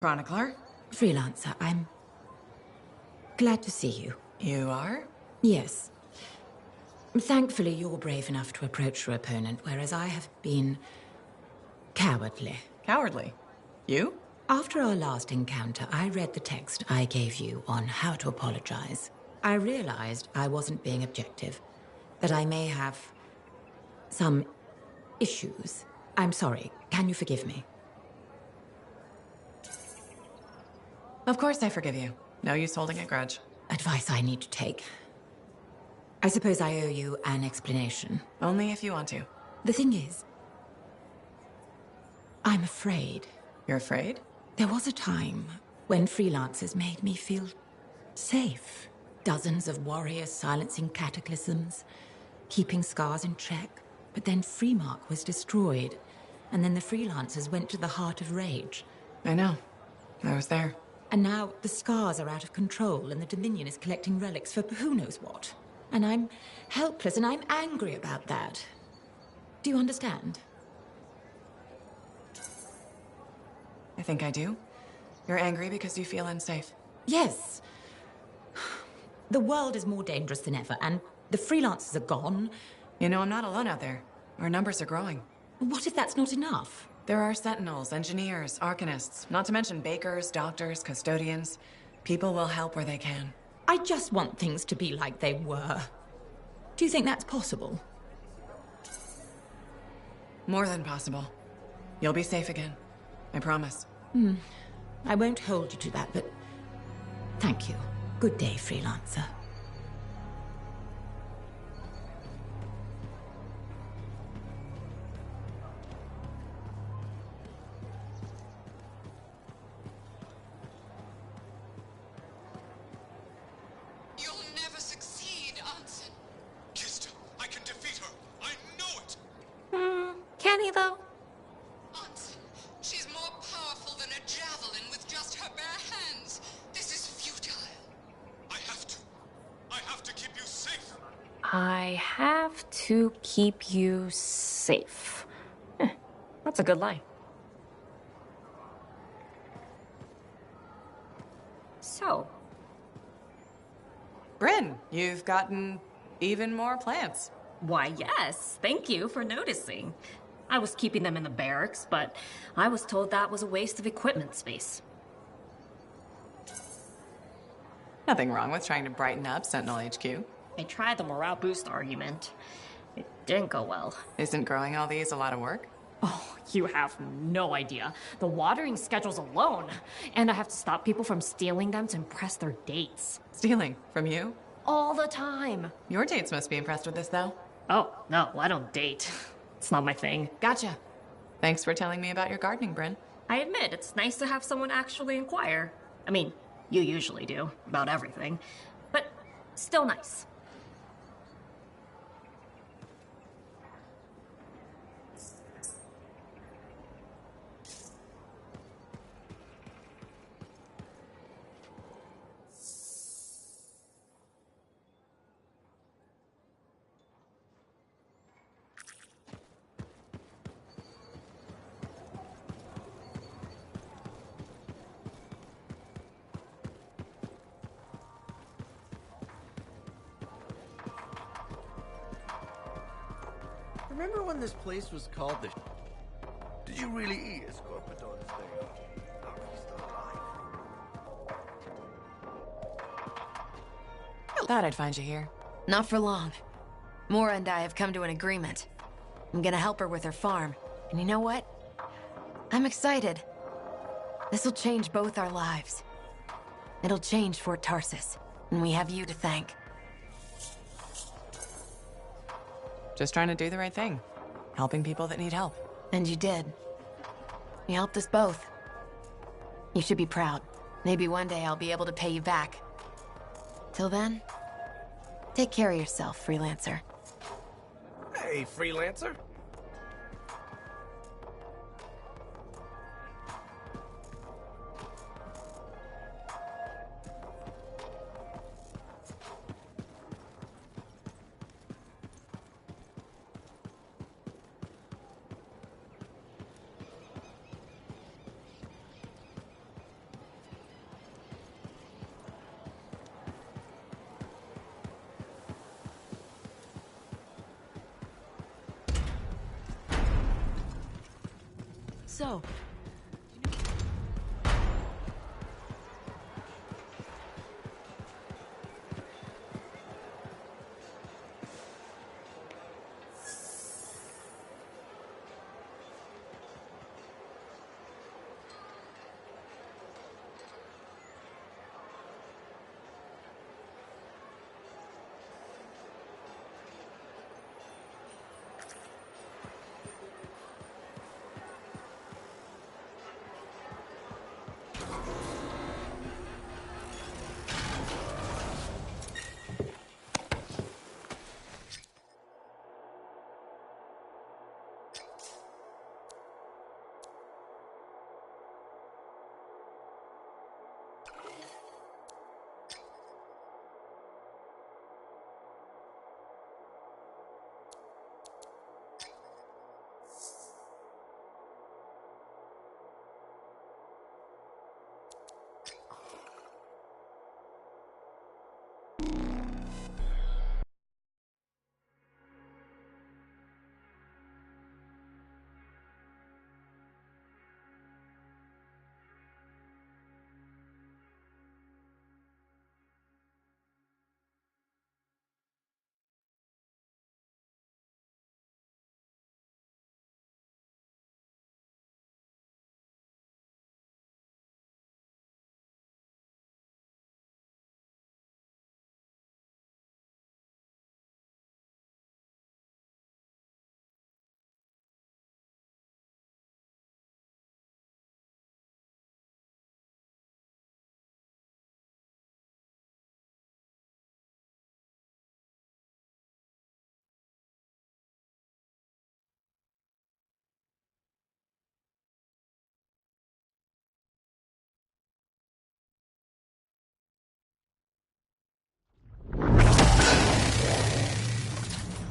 Chronicler? Freelancer, I'm glad to see you. You are? Yes. Thankfully, you're brave enough to approach your opponent, whereas I have been cowardly. Cowardly? You? After our last encounter, I read the text I gave you on how to apologize. I realized I wasn't being objective, that I may have some issues. I'm sorry. Can you forgive me? Of course I forgive you. No use holding a grudge. Advice I need to take. I suppose I owe you an explanation. Only if you want to. The thing is, I'm afraid. You're afraid? There was a time when freelancers made me feel safe. Dozens of warriors silencing cataclysms, keeping scars in check. But then Freemark was destroyed, and then the freelancers went to the heart of rage. I know. I was there. And now the scars are out of control, and the Dominion is collecting relics for who knows what. And I'm helpless, and I'm angry about that. Do you understand? I think I do. You're angry because you feel unsafe. Yes. The world is more dangerous than ever, and the freelancers are gone. You know, I'm not alone out there. Our numbers are growing. What if that's not enough? There are sentinels, engineers, arcanists, not to mention bakers, doctors, custodians. People will help where they can. I just want things to be like they were. Do you think that's possible? More than possible. You'll be safe again. I promise. I won't hold you to that, but thank you. Good day, freelancer. You'll never succeed, Anson. Kista, I can defeat her. I know it. Can he, though? Anson, she's more powerful than a javelin with just her bare hands. This is futile. I have to. I have to keep you safe. I have to keep you safe. That's a good line. So, Bryn, you've gotten even more plants. why, yes, thank you for noticing. I was keeping them in the barracks, but I was told that was a waste of equipment space. Nothing wrong with trying to brighten up Sentinel HQ. I tried the morale boost argument. It didn't go well. Isn't growing all these a lot of work? Oh, you have no idea. The watering schedules alone. And I have to stop people from stealing them to impress their dates. Stealing from you? All the time. Your dates must be impressed with this, though. Oh, no, I don't date. It's not my thing. Gotcha. Thanks for telling me about your gardening, Bryn. I admit, it's nice to have someone actually inquire. I mean, you usually do, about everything. But still nice. Remember when this place was called the... Did you really eat a scorpion's day off? Are you still alive? Thought I'd find you here. Not for long. Mora and I have come to an agreement. I'm gonna help her with her farm. And you know what? I'm excited. This'll change both our lives. It'll change Fort Tarsis. And we have you to thank. Just trying to do the right thing. Helping people that need help. And you did. You helped us both. You should be proud. Maybe one day I'll be able to pay you back. Till then, take care of yourself, freelancer. Hey, freelancer. so?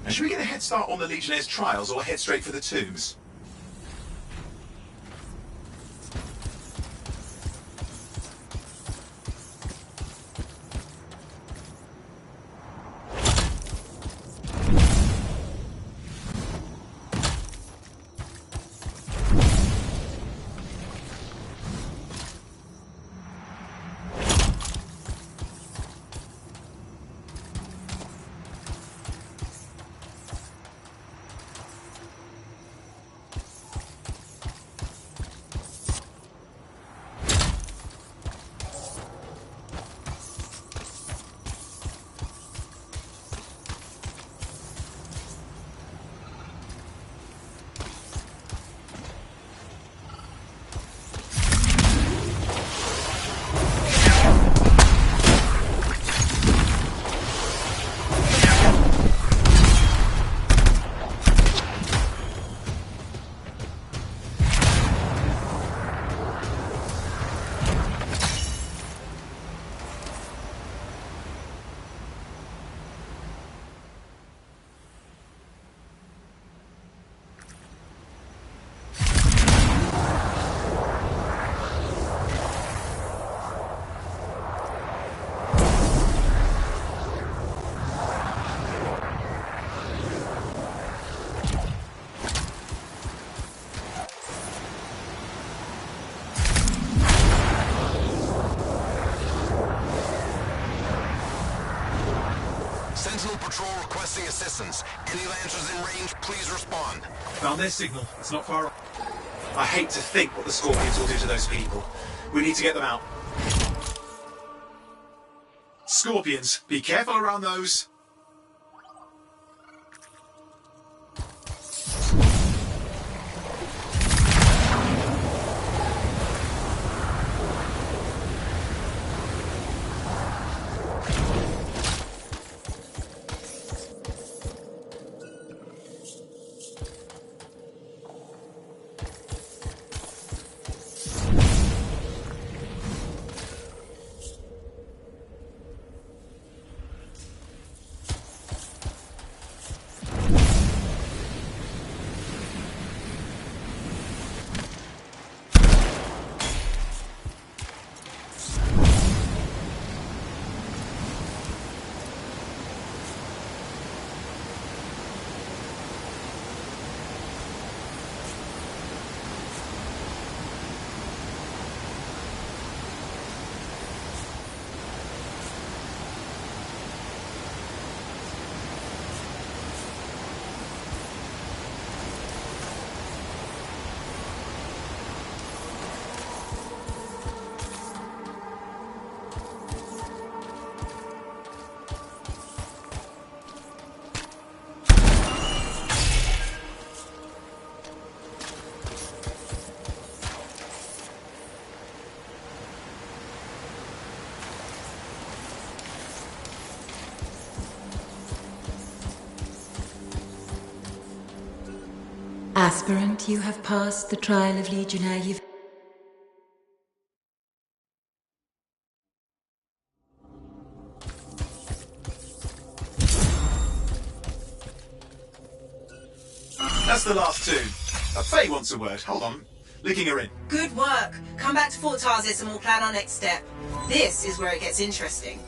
Now, should we get a head start on the Legionnaires' trials or head straight for the tombs? Sentinel Patrol requesting assistance. Any Lancers in range, please respond. Found their signal. It's not far off. I hate to think what the Scorpions will do to those people. We need to get them out. Scorpions, be careful around those. Aspirant, you have passed the trial of Legionnaire. You've... That's the last two. Faye wants a word. Hold on. Looking her in. Good work. Come back to Fort Tarsis and we'll plan our next step. This is where it gets interesting.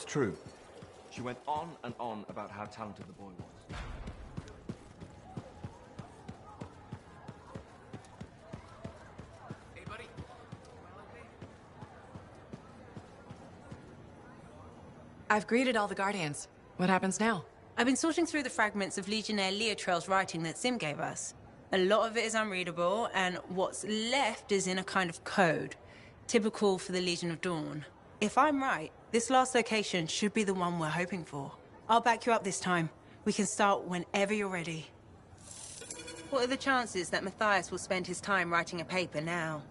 It's true. She went on and on about how talented the boy was. Hey, buddy. I've greeted all the Guardians. What happens now? I've been sorting through the fragments of Legionnaire Leotrell's writing that Sim gave us. A lot of it is unreadable, and what's left is in a kind of code, typical for the Legion of Dawn. If I'm right, this last location should be the one we're hoping for. I'll back you up this time. We can start whenever you're ready. What are the chances that Matthias will spend his time writing a paper now?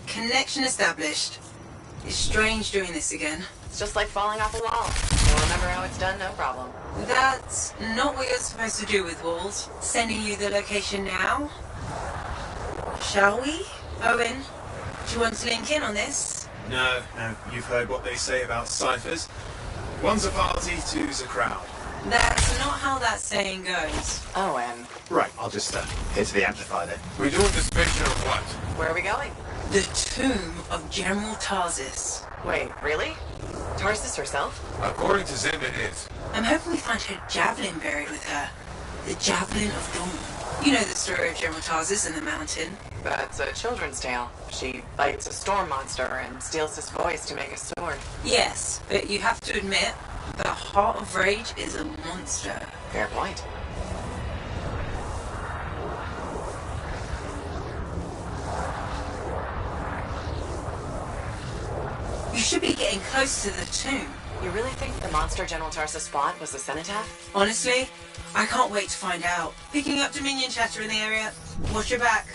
Connection established. It's strange doing this again. It's just like falling off a wall. You'll remember how it's done, no problem. That's not what you're supposed to do with walls. Sending you the location now? Shall we? Owen, do you want to link in on this? No, you've heard what they say about ciphers. One's a party, two's a crowd. That's not how that saying goes. Owen. Right, I'll just hit the amplifier then. We doing this picture of what? Where are we going? The tomb of General Tarsis. Wait, really? Tarsis herself? According to Zim, it is. I'm hoping we find her javelin buried with her. The Javelin of Dawn. You know the story of General Tarsis and the mountain. That's a children's tale. She fights a storm monster and steals his voice to make a sword. Yes, but you have to admit, the Heart of Rage is a monster. Fair point. You should be getting close to the tomb. You really think the monster General Tarsis fought was the cenotaph? Honestly, I can't wait to find out. Picking up Dominion chatter in the area. Watch your back.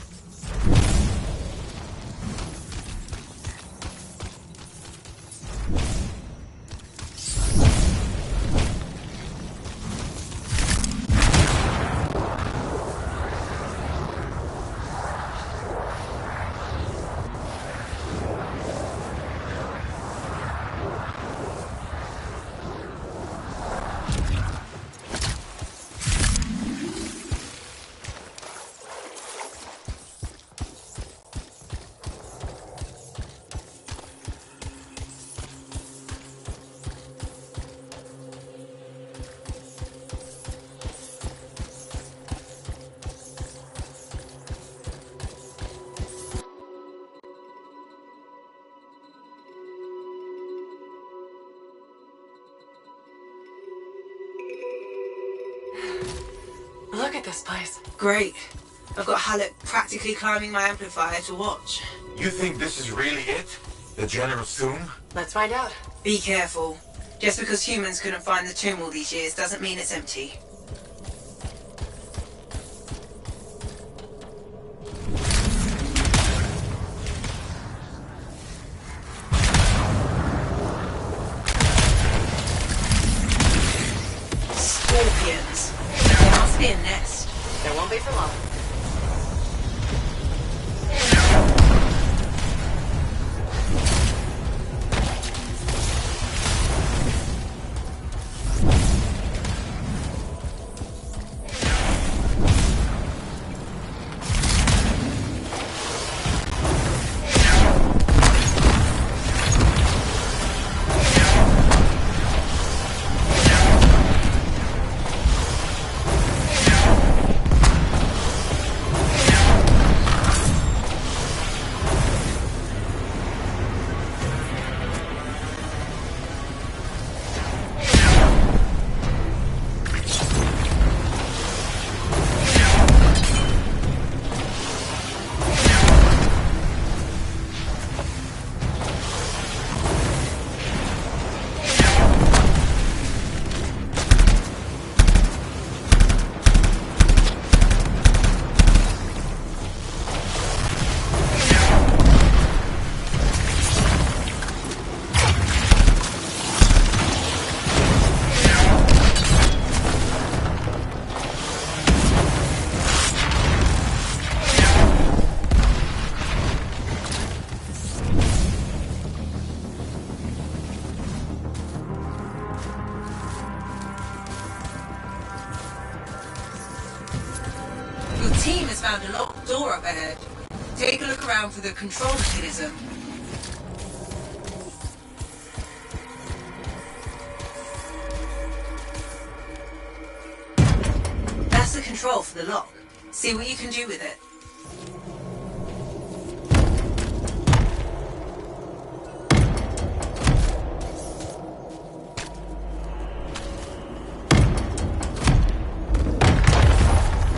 this place. Great. I've got Halleck practically climbing my amplifier to watch. You think this is really it? The General's tomb? Let's find out. Be careful. Just because humans couldn't find the tomb all these years doesn't mean it's empty. Scorpions. There must be a nest. There won't be for long. Your team has found a locked door up ahead. Take a look around for the control mechanism. That's the control for the lock. See what you can do with it.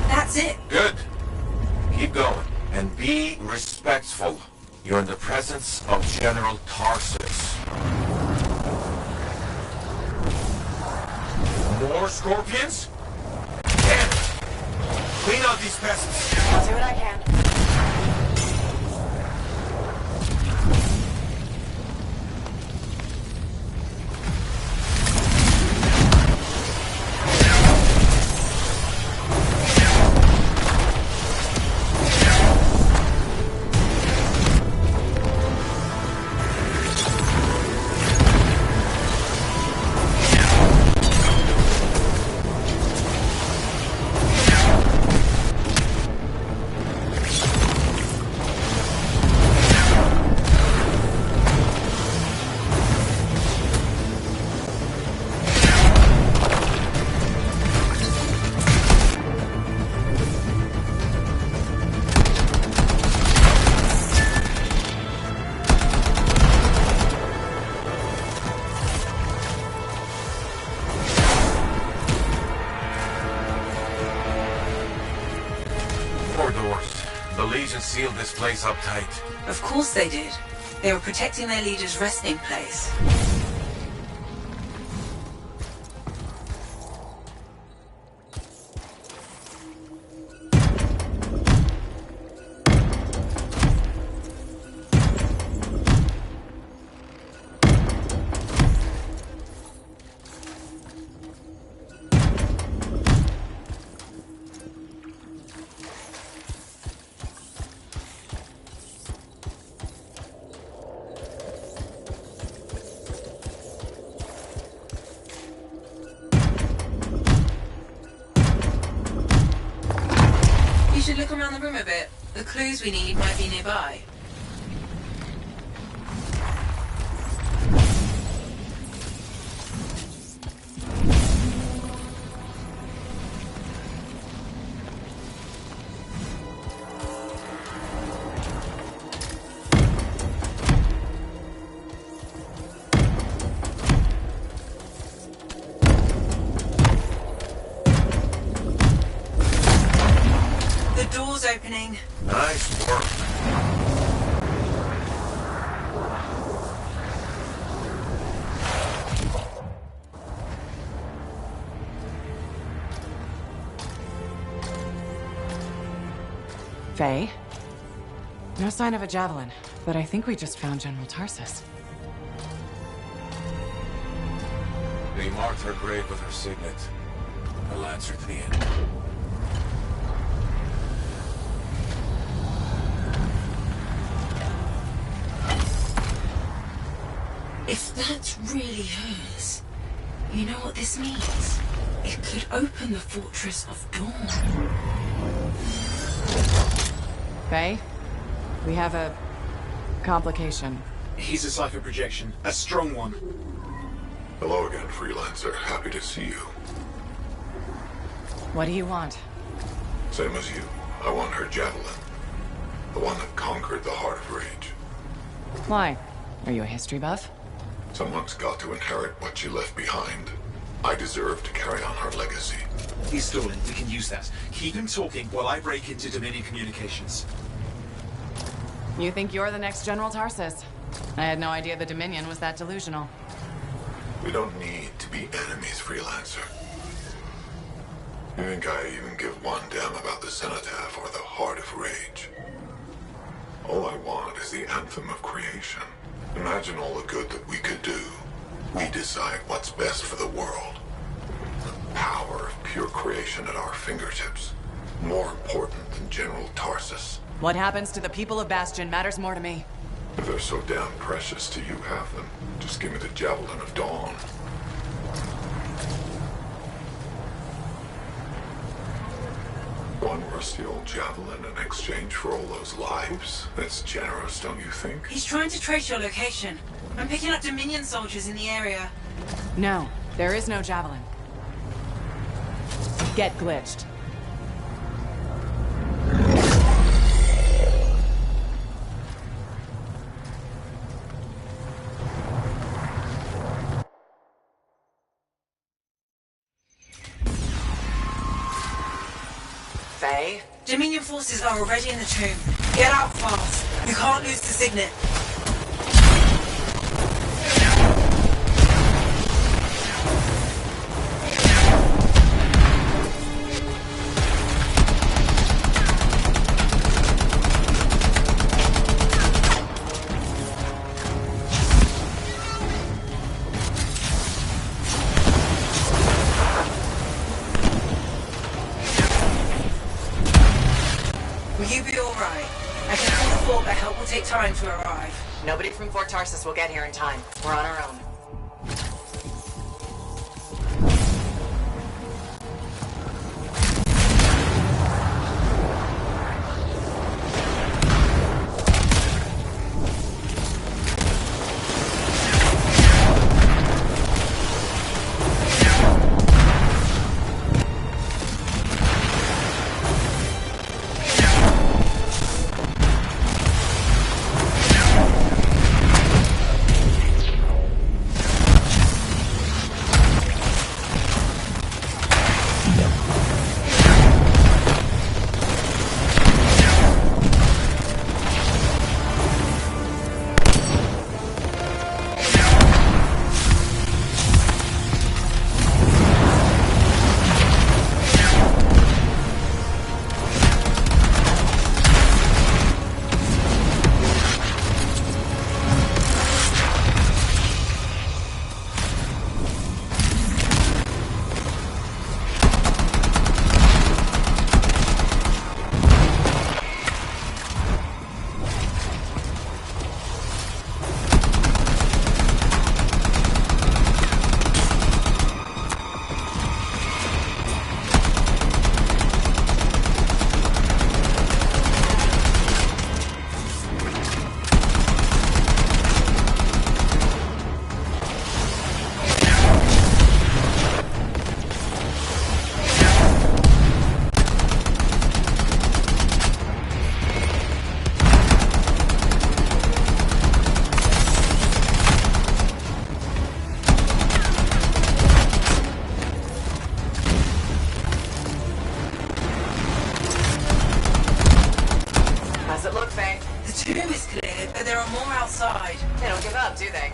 That's it. Good. Keep going. And be respectful. You're in the presence of General Tarsus. More scorpions? Damn it! Clean out these pests. I'll do what I can. Sealed this place up tight. Of course they did. They were protecting their leader's resting place. You should look around the room a bit. The clues we need might be nearby. The door's opening. Nice work. Faye? No sign of a javelin, but I think we just found General Tarsus. They marked her grave with her signet. A lancer to the end. If that's really hers, you know what this means? It could open the Fortress of Dawn. Faye? We have a complication. He's a cipher projection, a strong one. Hello again, Freelancer. Happy to see you. What do you want? Same as you. I want her javelin. The one that conquered the Heart of Rage. Why? Are you a history buff? Someone's got to inherit what she left behind. I deserve to carry on her legacy. He's stalling. We can use that. Keep him talking while I break into Dominion communications. You think you're the next General Tarsus? I had no idea the Dominion was that delusional. We don't need to be enemies, Freelancer. You think I even give one damn about the cenotaph or the Heart of Rage? All I want is the anthem of creation. Imagine all the good that we could do. We decide what's best for the world. The power of pure creation at our fingertips. More important than General Tarsus. What happens to the people of Bastion matters more to me. If they're so damn precious to you have them, just give me the Javelin of Dawn. One rusty old javelin in exchange for all those lives? That's generous, don't you think? He's trying to trace your location. I'm picking up Dominion soldiers in the area. No, there is no javelin. Get glitched. Faye? Dominion forces are already in the tomb. Get out fast. You can't lose the signet. Will you be alright? I can call the fort, but help will take time to arrive. Nobody from Fort Tarsus will get here in time. We're on our own. How's it look, Faye? The tomb is clear, but there are more outside. They don't give up, do they?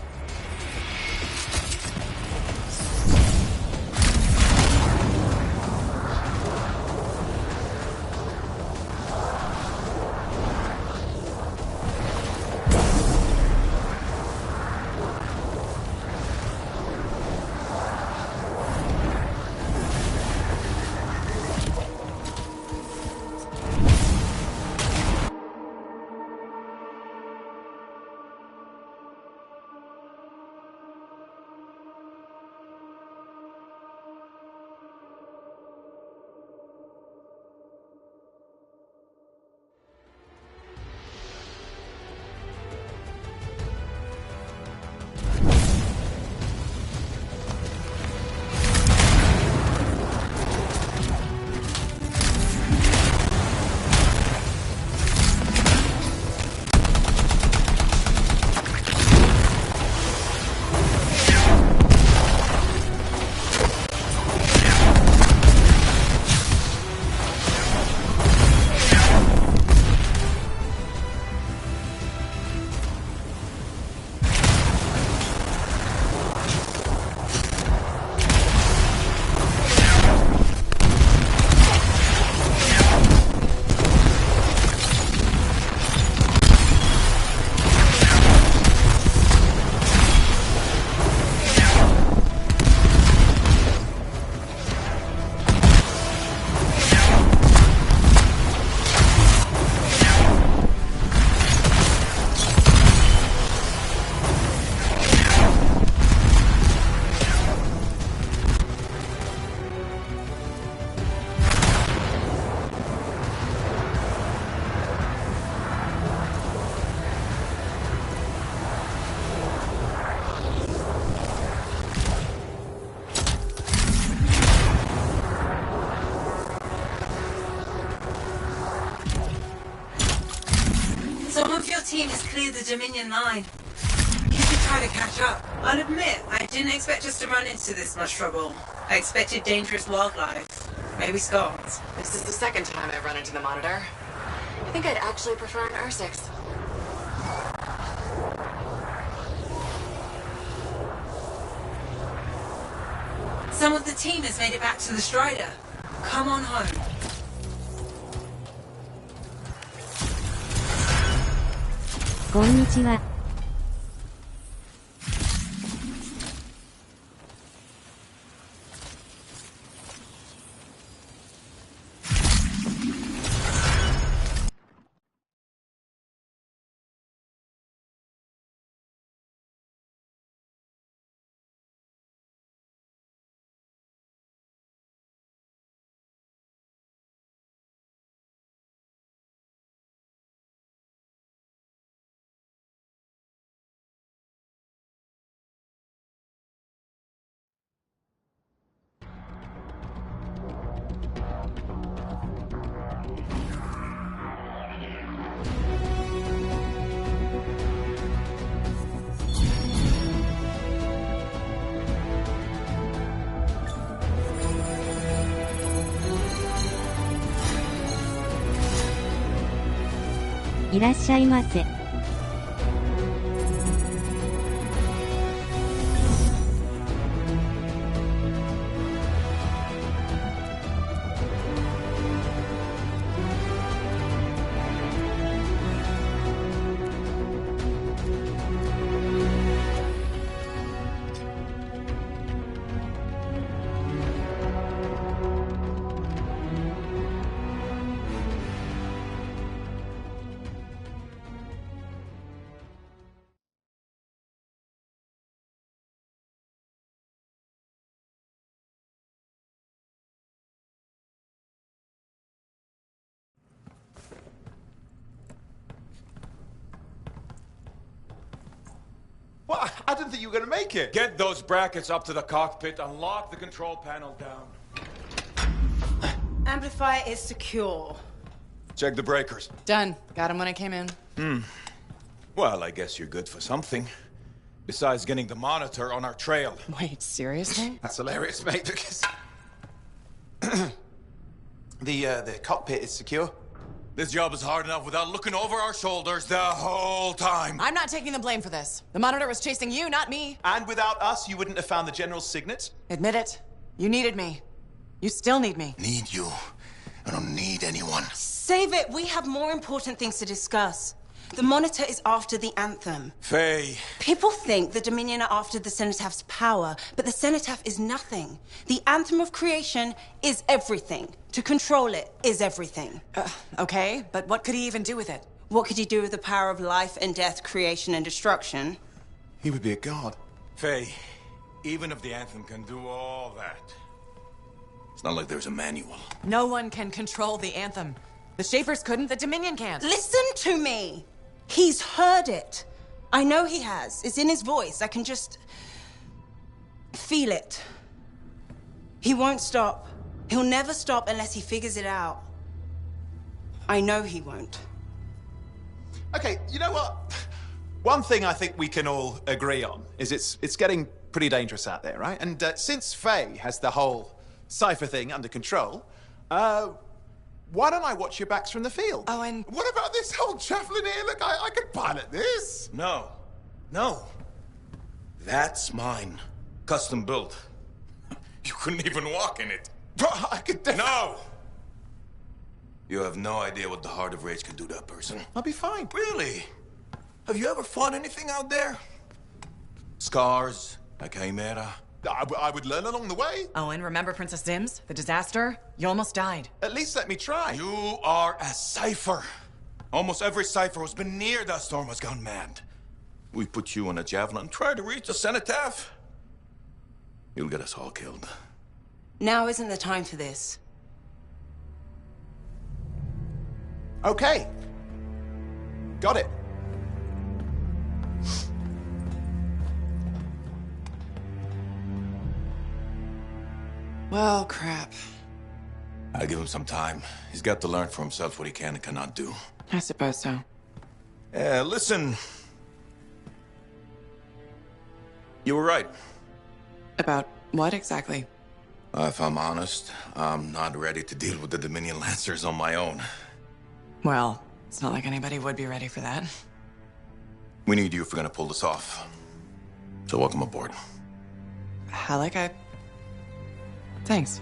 Team has cleared the Dominion line. You should try to catch up. I'll admit, I didn't expect us to run into this much trouble. I expected dangerous wildlife. Maybe Scots. This is the second time I've run into the Monitor. I think I'd actually prefer an Ursix. Some of the team has made it back to the Strider. Come on home.こんにちは。いらっしゃいませ。What? I didn't think you were going to make it. Get those brackets up to the cockpit and lock the control panel down. Amplifier is secure. Check the breakers. Done. Got him when I came in. Well, I guess you're good for something. Besides getting the Monitor on our trail. Wait, seriously? That's hilarious, mate, because... the cockpit is secure. This job is hard enough without looking over our shoulders the whole time. I'm not taking the blame for this. The Monitor was chasing you, not me. And without us, you wouldn't have found the General's signet? Admit it. You needed me. You still need me. Need you. I don't need anyone. Save it. We have more important things to discuss. The Monitor is after the Anthem. Faye. People think the Dominion are after the Cenotaph power, but the Cenotaph is nothing. The Anthem of Creation is everything. To control it is everything. Okay, but what could he even do with it? What could he do with the power of life and death, creation and destruction? He would be a god. Faye, even if the Anthem can do all that, it's not like there's a manual. No one can control the Anthem. The Shapers couldn't, the Dominion can't. Listen to me! He's heard it. I know he has. It's in his voice. I can just feel it. He won't stop. He'll never stop unless he figures it out. I know he won't. Okay, you know what? One thing I think we can all agree on is it's getting pretty dangerous out there, right? And since Faye has the whole cipher thing under control, why don't I watch your backs from the field? Oh, and What about this whole javelin here? Look, I can pilot this. No. No. That's mine. Custom built. You couldn't even walk in it. But I could No! You have no idea what the Heart of Rage can do to a person. I'll be fine. Really? Have you ever fought anything out there? Scars, a chimera. I would learn along the way. Owen, remember Princess Sims? The disaster? You almost died. At least let me try. You are a cipher. Almost every cipher who's been near that storm has gone mad. We put you on a javelin and try to reach the cenotaph. You'll get us all killed. Now isn't the time for this. Okay. Got it. Well, crap. I'll give him some time. He's got to learn for himself what he can and cannot do. I suppose so. Listen. You were right. About what exactly? If I'm honest, I'm not ready to deal with the Dominion Lancers on my own. Well, it's not like anybody would be ready for that. We need you if we're gonna pull this off. So welcome aboard. Halleck, Thanks.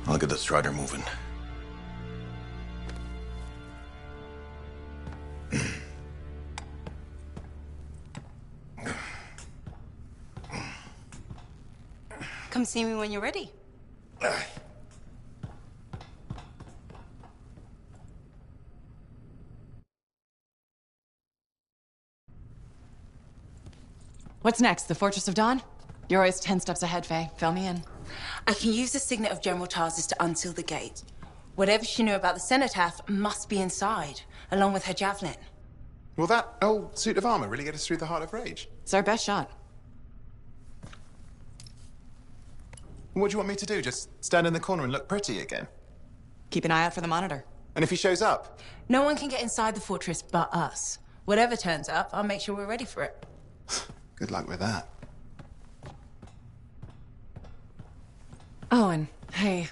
I'll get the Strider moving. Come see me when you're ready. What's next? The Fortress of Dawn? You're always 10 steps ahead, Faye. Fill me in. I can use the signet of General Tarsus to unseal the gate. Whatever she knew about the Cenotaph must be inside, along with her javelin. Will that old suit of armor really get us through the Heart of Rage? It's our best shot. What do you want me to do? Just stand in the corner and look pretty again? Keep an eye out for the Monitor. And if he shows up? No one can get inside the fortress but us. Whatever turns up, I'll make sure we're ready for it. Good luck with that. Owen, hey.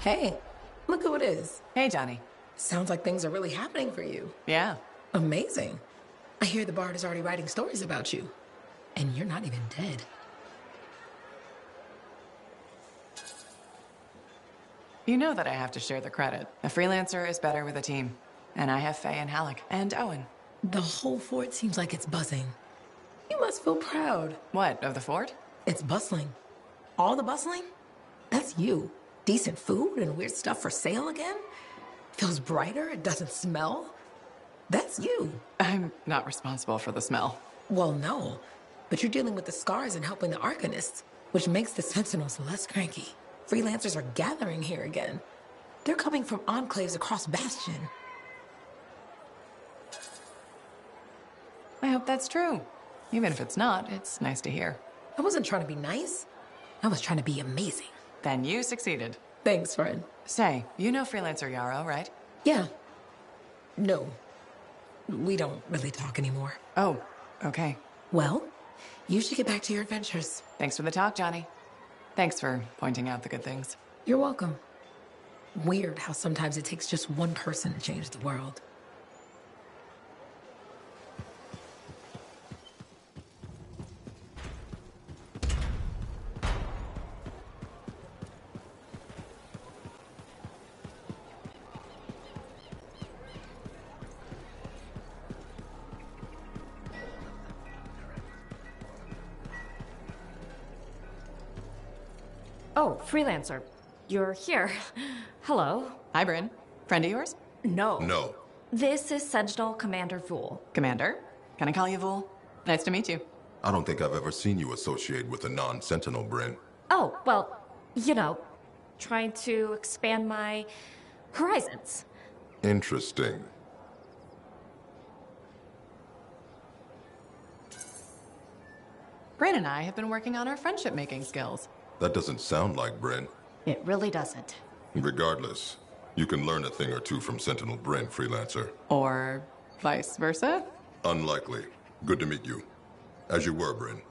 Hey, look who it is. Hey, Johnny. Sounds like things are really happening for you. Yeah. Amazing. I hear the Bard is already writing stories about you. And you're not even dead. You know that I have to share the credit. A freelancer is better with a team. And I have Faye and Halleck. And Owen. The whole fort seems like it's buzzing. You must feel proud. What, of the fort? It's bustling. All the bustling? That's you. Decent food and weird stuff for sale again? Feels brighter, it doesn't smell. That's you. I'm not responsible for the smell. Well, no. But you're dealing with the scars and helping the Arcanists, which makes the Sentinels less cranky. Freelancers are gathering here again. They're coming from enclaves across Bastion. I hope that's true. Even if it's not, it's nice to hear. I wasn't trying to be nice. I was trying to be amazing. Then you succeeded. Thanks, friend. Say, you know Freelancer Yarrow, right? Yeah. No. We don't really talk anymore. Oh, okay. Well, you should get back to your adventures. Thanks for the talk, Johnny. Thanks for pointing out the good things. You're welcome. Weird how sometimes it takes just one person to change the world. Oh, Freelancer. You're here. Hello. Hi, Bryn. Friend of yours? No. No. This is Sentinel Commander Vool. Commander? Can I call you Vool? Nice to meet you. I don't think I've ever seen you associate with a non-Sentinel, Bryn. Oh, well, you know, trying to expand my horizons. Interesting. Bryn and I have been working on our friendship-making skills. That doesn't sound like Bryn. It really doesn't. Regardless, you can learn a thing or two from Sentinel Bryn, Freelancer. Or vice versa? Unlikely. Good to meet you. As you were, Bryn.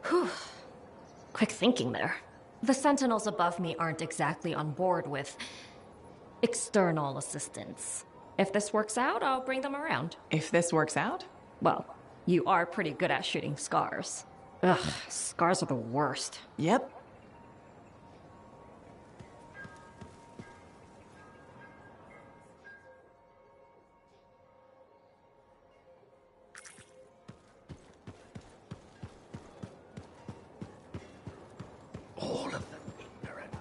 Whew. Quick thinking there. The Sentinels above me aren't exactly on board with external assistance. If this works out, I'll bring them around. If this works out? Well, you are pretty good at shooting scars. Ugh, scars are the worst. Yep. All of them ignorant.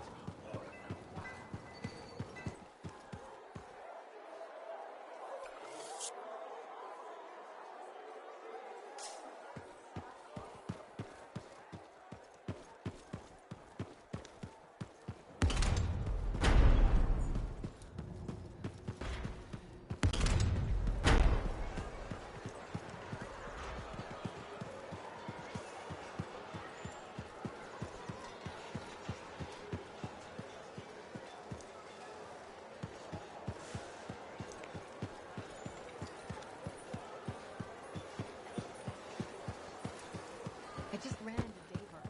I just ran into Daver.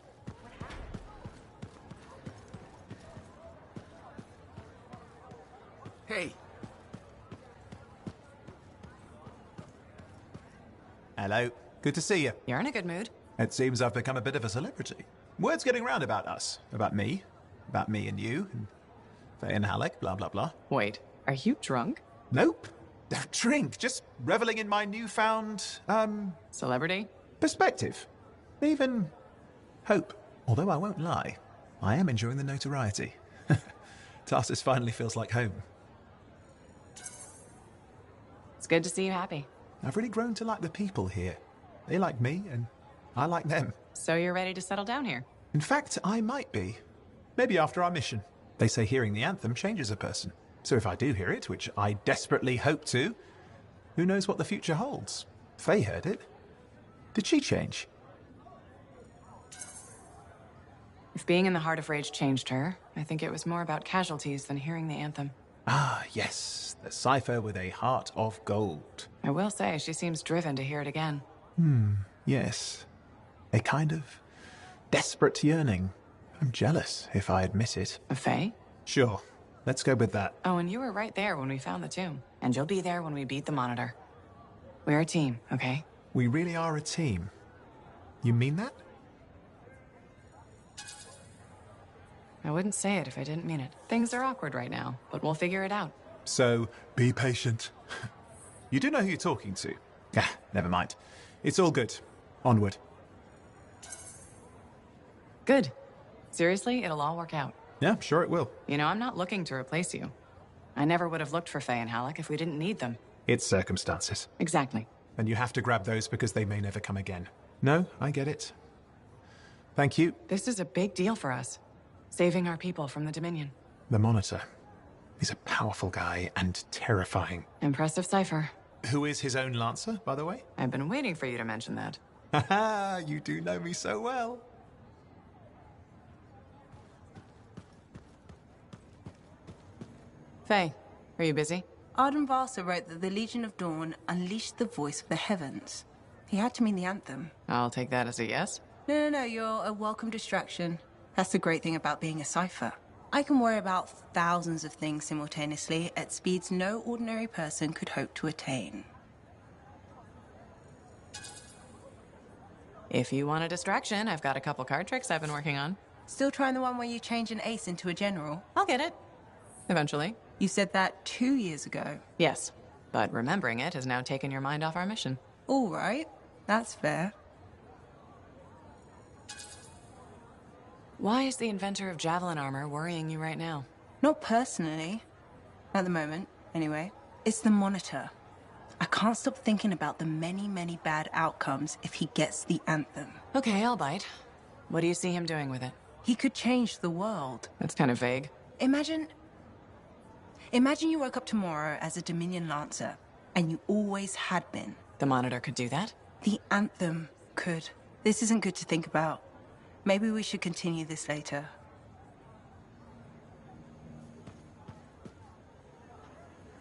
What happened? Hey, Hello. Good to see you. You're in a good mood. It seems I've become a bit of a celebrity. Word's getting round about us. About me and you, and Faye and Halleck, blah, blah, blah. Wait, are you drunk? Nope. Drink. Just reveling in my newfound, Celebrity? perspective. Even hope. Although I won't lie, I am enjoying the notoriety. Tarsus finally feels like home. It's good to see you happy. I've really grown to like the people here. They like me, and I like them. So you're ready to settle down here? In fact, I might be. Maybe after our mission. They say hearing the anthem changes a person. So if I do hear it, which I desperately hope to, who knows what the future holds? Faye heard it. Did she change? If being in the Heart of Rage changed her, I think it was more about casualties than hearing the anthem. Ah, yes. The cipher with a heart of gold. I will say, she seems driven to hear it again. Yes. A kind of desperate yearning. I'm jealous, if I admit it. Of Faye? Sure. Let's go with that. Oh, and you were right there when we found the tomb. And you'll be there when we beat the Monitor. We're a team, okay? We really are a team. You mean that? I wouldn't say it if I didn't mean it. Things are awkward right now, but we'll figure it out. So, be patient. You do know who you're talking to. Ah, never mind. It's all good. Onward. Good. Seriously, it'll all work out. Yeah, sure it will. You know, I'm not looking to replace you. I never would have looked for Faye and Halleck if we didn't need them. It's circumstances. Exactly. And you have to grab those because they may never come again. No, I get it. Thank you. This is a big deal for us. Saving our people from the Dominion. The Monitor. He's a powerful guy and terrifying. Impressive cipher. Who is his own Lancer, by the way? I've been waiting for you to mention that. Haha, you do know me so well. Faye, are you busy? Arden Varsa wrote that the Legion of Dawn unleashed the voice of the heavens. He had to mean the anthem. I'll take that as a yes. No, you're a welcome distraction. That's the great thing about being a cipher. I can worry about thousands of things simultaneously at speeds no ordinary person could hope to attain. If you want a distraction, I've got a couple card tricks I've been working on. Still trying the one where you change an ace into a general? I'll get it. Eventually. You said that 2 years ago. Yes, but remembering it has now taken your mind off our mission. All right, that's fair. Why is the inventor of javelin armor worrying you right now? Not personally. At the moment, anyway. It's the Monitor. I can't stop thinking about the many bad outcomes if he gets the anthem. Okay, I'll bite. What do you see him doing with it? He could change the world. That's kind of vague. Imagine you woke up tomorrow as a Dominion Lancer, and you always had been. The Monitor could do that? The anthem could. This isn't good to think about. Maybe we should continue this later.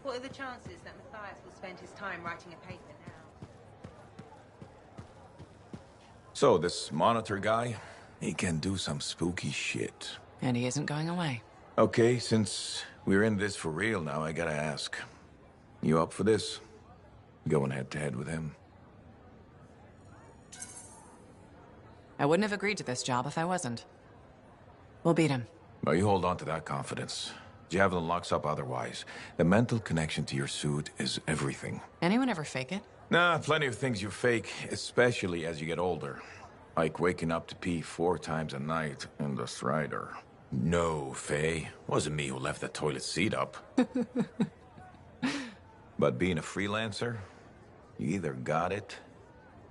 What are the chances that Matthias will spend his time writing a paper now? So, this Monitor guy, he can do some spooky shit. And he isn't going away. Okay, since we're in this for real now, I gotta ask. You up for this? Going head-to-head with him? I wouldn't have agreed to this job if I wasn't. We'll beat him. Well, you hold on to that confidence. Javelin locks up otherwise. The mental connection to your suit is everything. Anyone ever fake it? Nah, plenty of things you fake, especially as you get older. Like waking up to pee 4 times a night in the Strider. No, Faye. Wasn't me who left the toilet seat up. But being a freelancer, you either got it,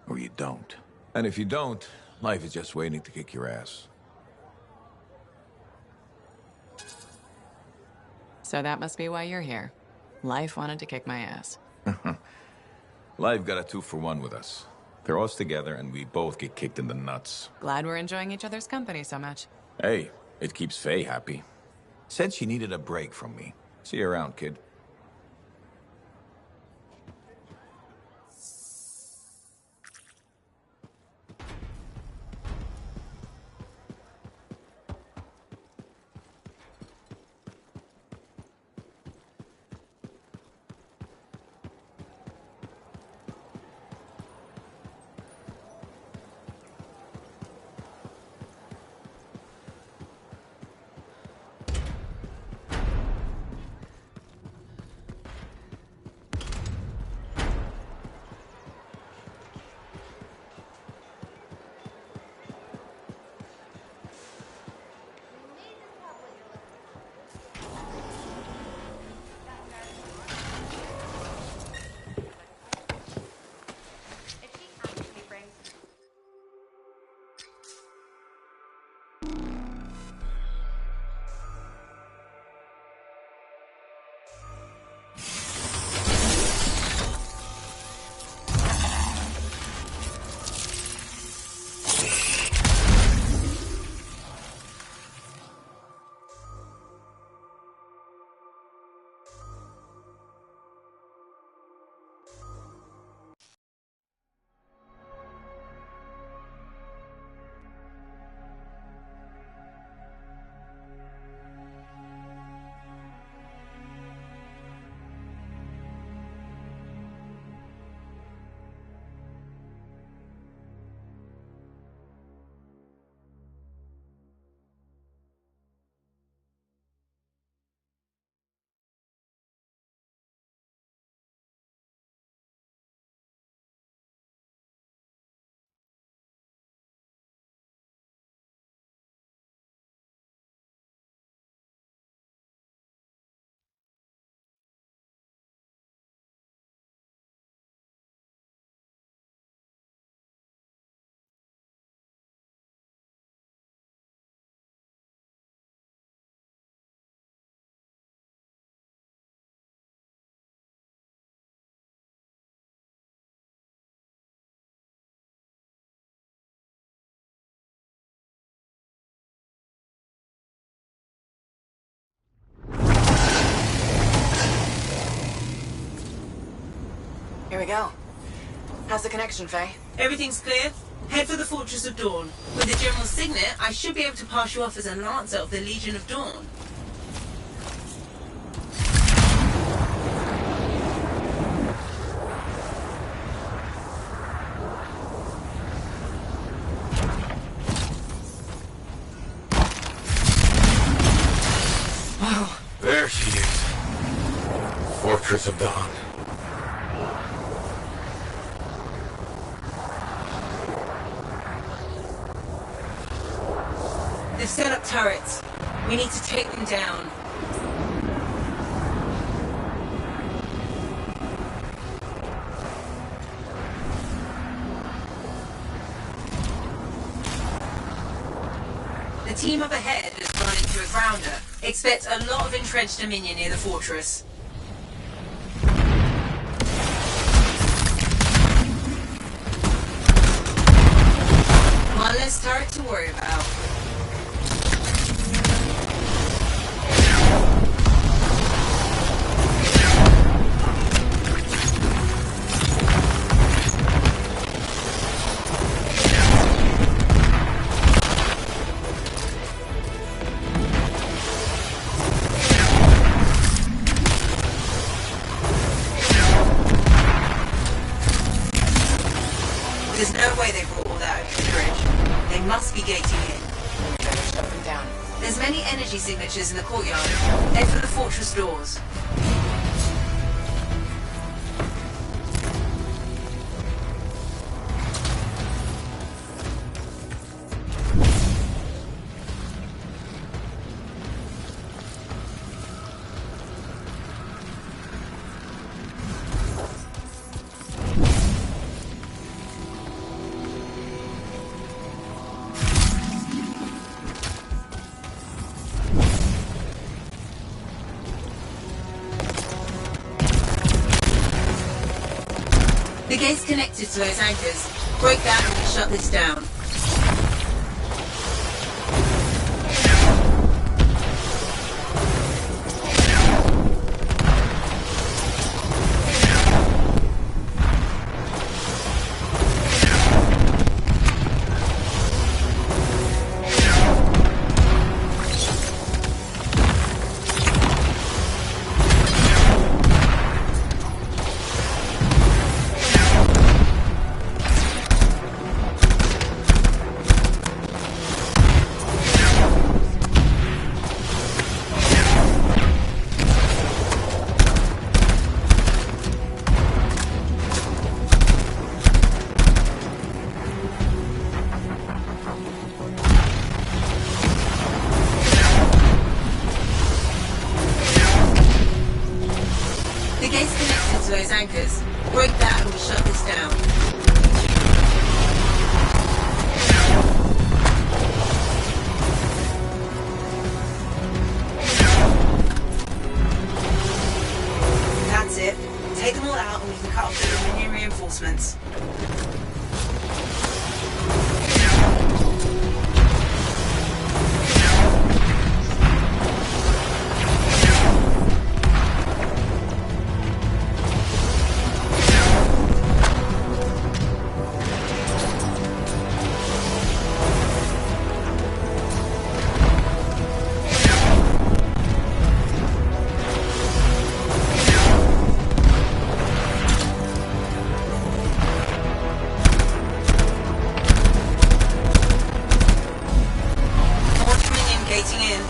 or you don't. And if you don't, life is just waiting to kick your ass. So that must be why you're here. Life wanted to kick my ass. Life got a 2-for-1 with us. Throw us together and we both get kicked in the nuts. Glad we're enjoying each other's company so much. Hey, it keeps Faye happy. Said she needed a break from me. See you around, kid. Here we go. How's the connection, Faye? Everything's clear. Head for the Fortress of Dawn. With the General's signet, I should be able to pass you off as a Lancer of the Legion of Dawn. Wow. There she is. Fortress of Dawn. They've set up turrets. We need to take them down. The team up ahead has run into a grounder. Expect a lot of entrenched Dominion near the fortress. One less turret to worry about. There's no way they brought all that over the bridge. They must be gating in. Better shut them down. There's many energy signatures in the courtyard. Head for the fortress doors. The gate's connected to those anchors. Break that and we shut this down. The gate's connected to those anchors. Break that and we shut this down. That's it. Take them all out and we can cut off the Dominion reinforcements. Gating in.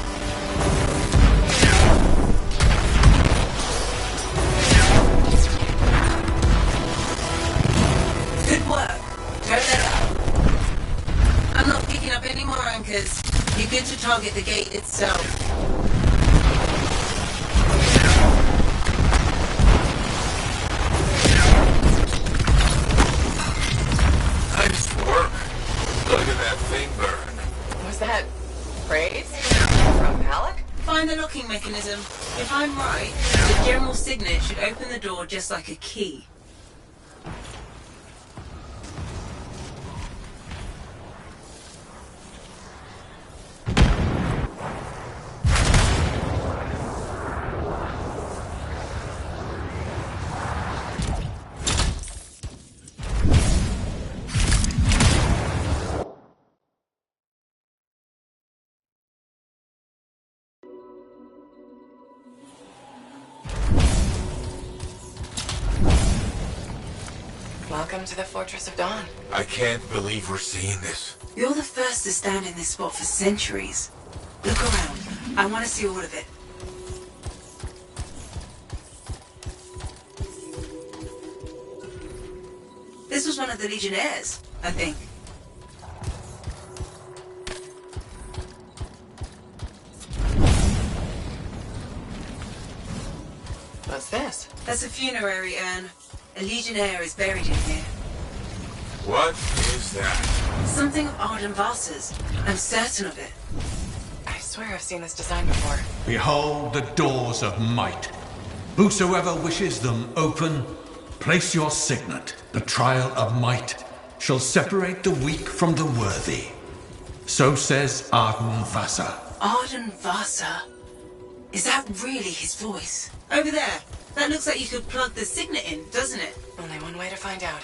Good work. Turn that up. I'm not picking up any more anchors. You're good to target the gate itself. Nice work. Look at that thing burn. What's that? Praise? From Alec? Find the locking mechanism. If I'm right, the General's signet should open the door just like a key. Welcome to the Fortress of Dawn. I can't believe we're seeing this. You're the first to stand in this spot for centuries. Look around. I want to see all of it. This was one of the Legionnaires, I think. What's this? That's a funerary urn. A Legionnaire is buried in here. What is that? Something of Arden Vasa's. I'm certain of it. I swear I've seen this design before. Behold the doors of might. Whosoever wishes them open, place your signet. The trial of might shall separate the weak from the worthy. So says Arden Vasa. Arden Vasa? Is that really his voice? Over there. That looks like you could plug the signet in, doesn't it? Only one way to find out.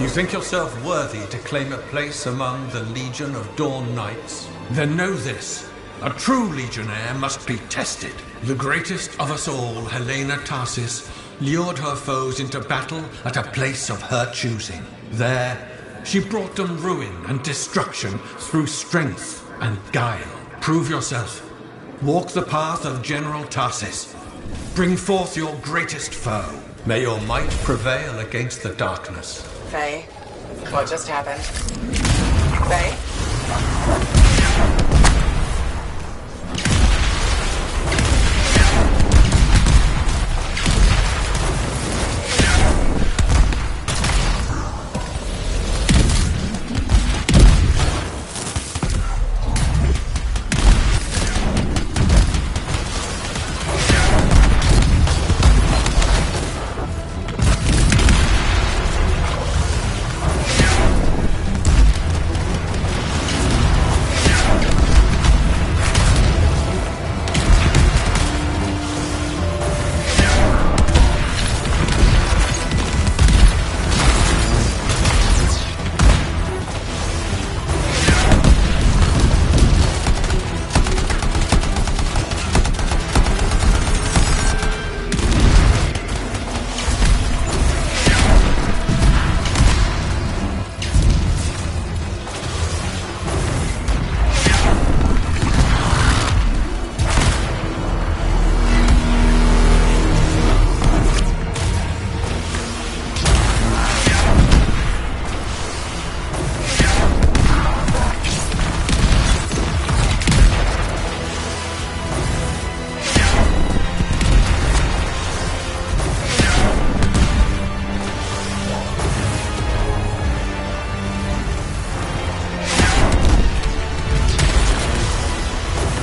You think yourself worthy to claim a place among the Legion of Dawn Knights? Then know this. A true Legionnaire must be tested. The greatest of us all, Helena Tarsis, lured her foes into battle at a place of her choosing. There, she brought them ruin and destruction through strength and guile. Prove yourself. Walk the path of General Tarsis. Bring forth your greatest foe. May your might prevail against the darkness. Faye, what just happened? Faye?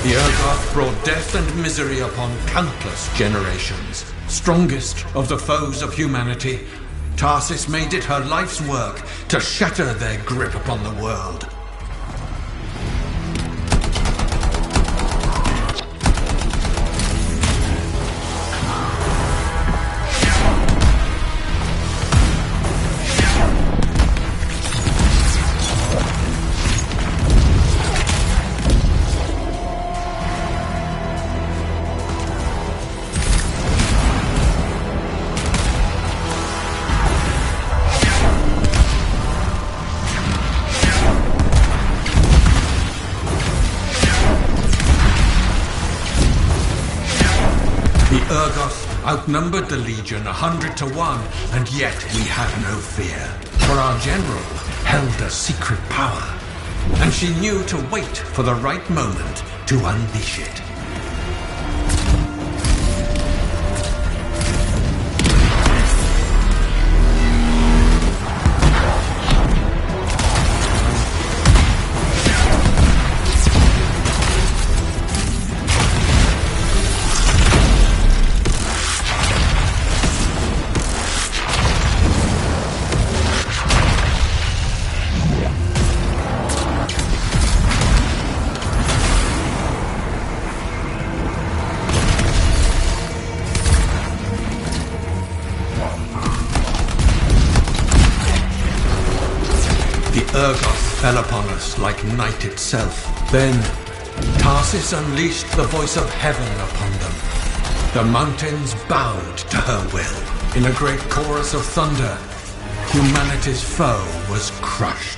The Urgoth brought death and misery upon countless generations. Strongest of the foes of humanity, Tarsis made it her life's work to shatter their grip upon the world. Urgoth outnumbered the Legion 100 to 1, and yet we had no fear. For our general held a secret power, and she knew to wait for the right moment to unleash it. The Urgoth fell upon us like night itself. Then, Tarsis unleashed the voice of heaven upon them. The mountains bowed to her will. In a great chorus of thunder, humanity's foe was crushed.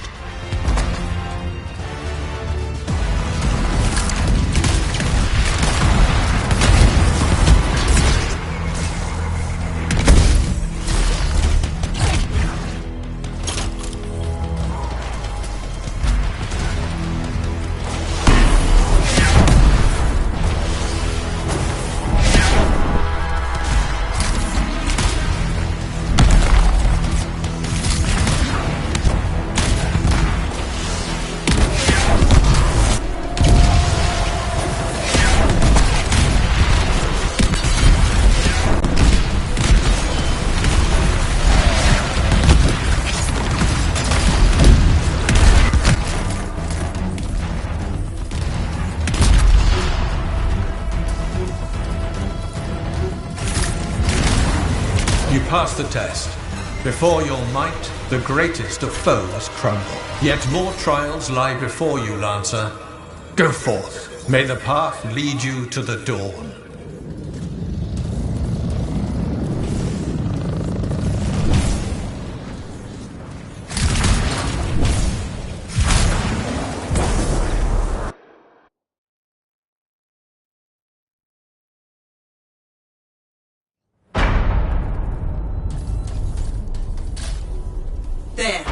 Pass the test. Before your might, the greatest of foes crumble. Yet more trials lie before you, Lancer. Go forth. May the path lead you to the dawn. There.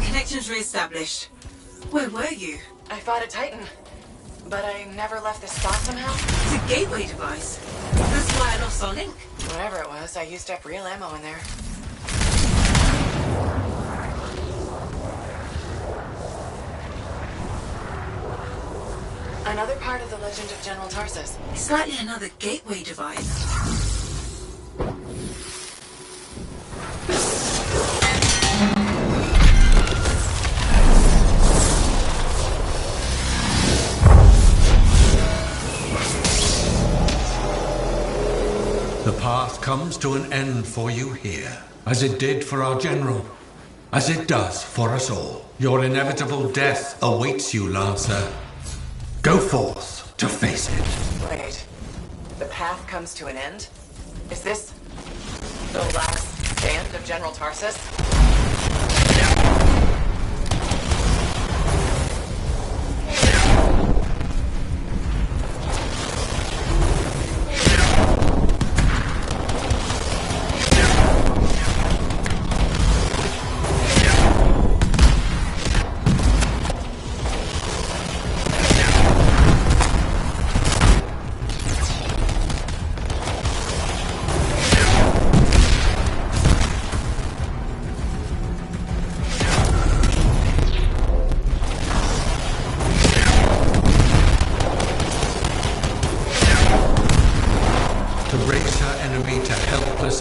Connections re-established. Where were you? I fought a Titan, but I never left the spot somehow. It's a gateway device. That's why I lost our link. Whatever it was, I used up real ammo in there. Another part of the legend of General Tarsus. It's likely another gateway device. The path comes to an end for you here, as it did for our general, as it does for us all. Your inevitable death awaits you, Lancer. Go forth to face it. Wait, the path comes to an end? Is this the last stand of General Tarsus?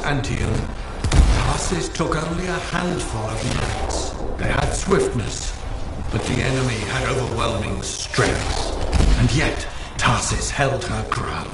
Antium, Tarsis took only a handful of knights. They had swiftness, but the enemy had overwhelming strength. And yet, Tarsis held her ground.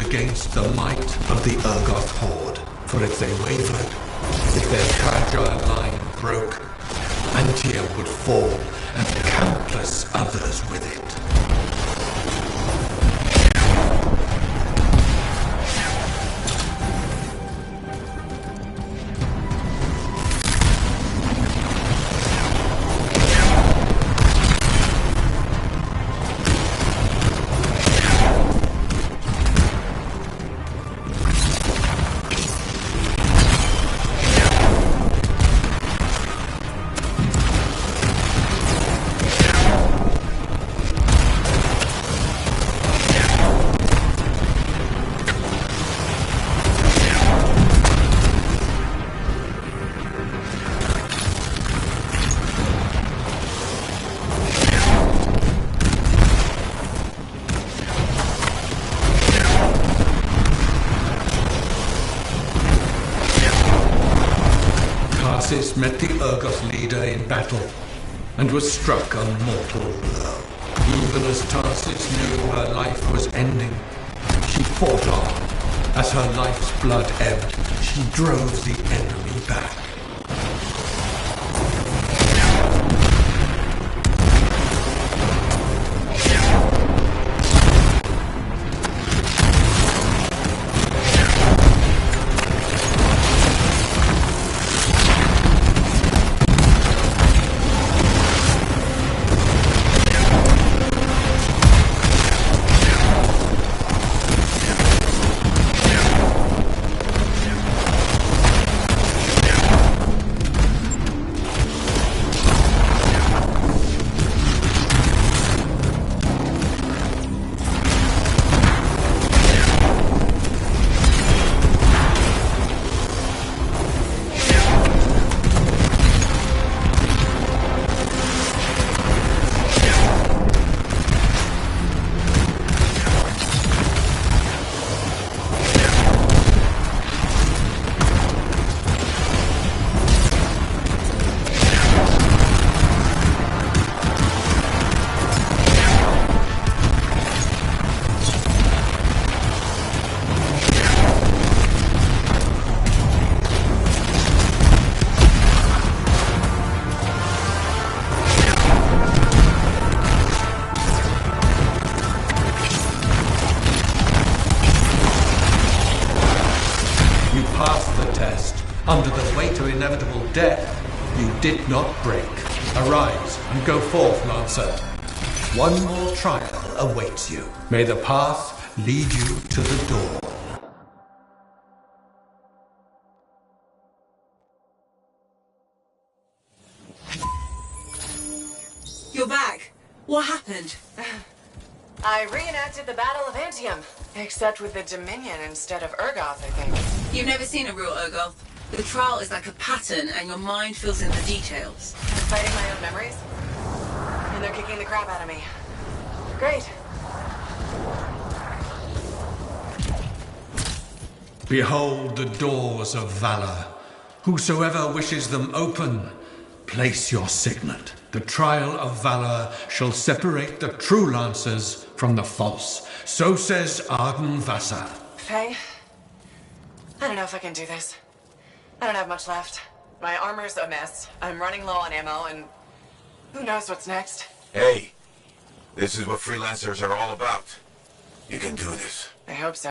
Against the might of the Urgoth horde. For if they wavered, if their fragile line broke, Antium would fall, and countless others with it. battle and was struck a mortal blow. Even as Tarsis knew her life was ending, she fought on. As her life's blood ebbed, she drove the enemy back. Under the weight of inevitable death, you did not break. Arise and go forth, Lancer. One more trial awaits you. May the path lead you to the dawn. You're back. What happened? I reenacted the Battle of Antium, except with the Dominion instead of Urgoth, I think. You've never seen a real Urgoth. The trial is like a pattern, and your mind fills in the details. I'm fighting my own memories, and they're kicking the crap out of me. Great. Behold the doors of valor. Whosoever wishes them open, place your signet. The trial of valor shall separate the true lancers from the false. So says Arden Vassa. Faye, I don't know if I can do this. I don't have much left. My armor's a mess. I'm running low on ammo, and who knows what's next. Hey, this is what freelancers are all about. You can do this. I hope so.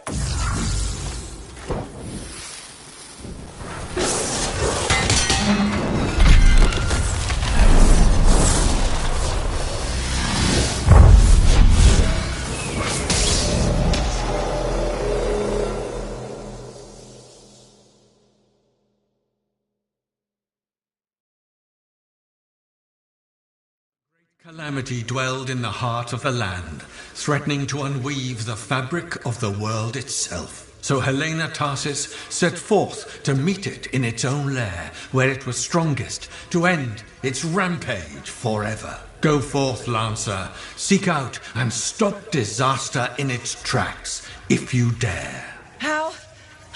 Calamity dwelled in the heart of the land, threatening to unweave the fabric of the world itself. So Helena Tarsis set forth to meet it in its own lair, where it was strongest, to end its rampage forever. Go forth, Lancer, seek out and stop disaster in its tracks, if you dare. How?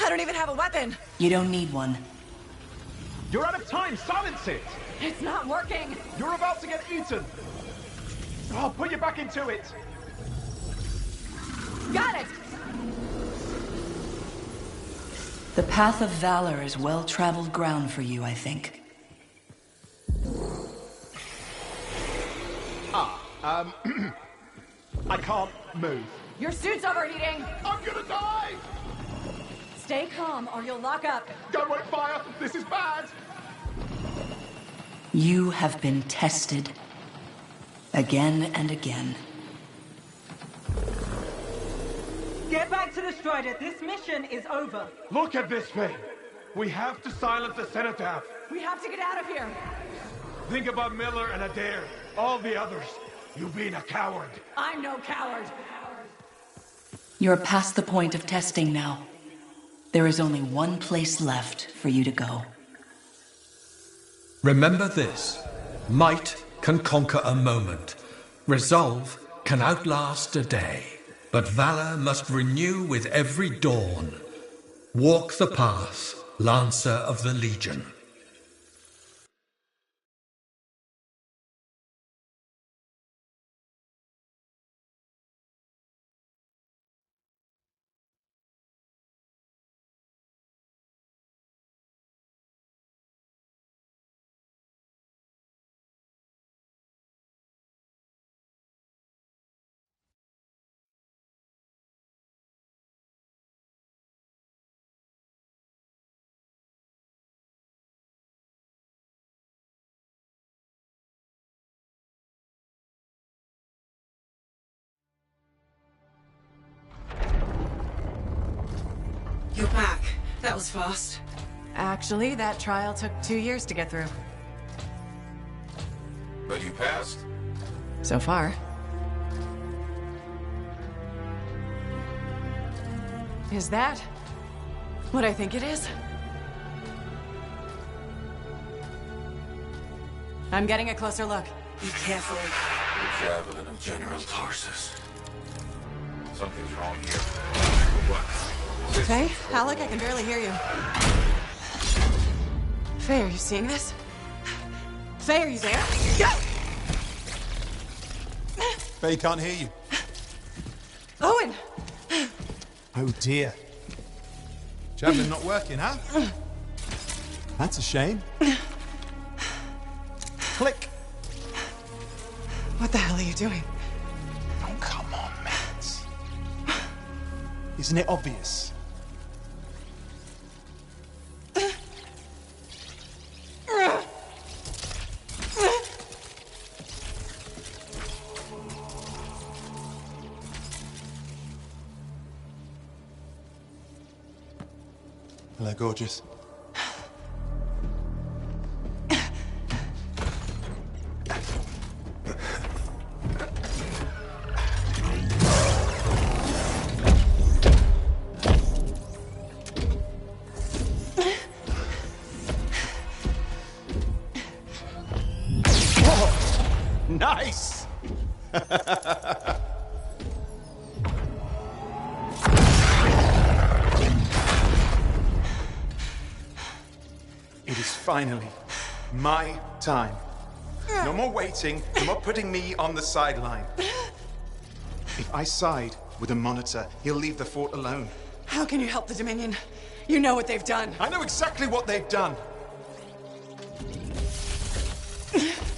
I don't even have a weapon. You don't need one. You're out of time! Silence it! It's not working! You're about to get eaten! I'll put you back into it! Got it! The path of valor is well-traveled ground for you, I think. I can't move. Your suit's overheating! I'm gonna die! Stay calm or you'll lock up. Don't wait fire! This is bad! You have been tested. Again and again. Get back to the Strider. This mission is over. Look at this thing! We have to silence the cenotaph. We have to get out of here. Think about Miller and Adair. All the others. You being a coward. I'm no coward. You're past the point of testing now. There is only one place left for you to go. Remember this. Might can conquer a moment. Resolve can outlast a day. But valor must renew with every dawn. Walk the path, Lancer of the Legion. That was fast. Actually, that trial took 2 years to get through. But you passed? So far. Is that what I think it is? I'm getting a closer look. Be careful. The javelin of General Tarsus. Something's wrong here. What? Faye? Alec, I can barely hear you. Faye, are you seeing this? Faye, are you there? Faye can't hear you. Owen! Oh dear. Javelin not working, huh? That's a shame. Click. What the hell are you doing? Oh, come on, Matt. Isn't it obvious? Hello, gorgeous. Nice! It is finally my time. No more waiting, no more putting me on the sideline. If I side with a monitor, he'll leave the fort alone. How can you help the Dominion? You know what they've done. I know exactly what they've done.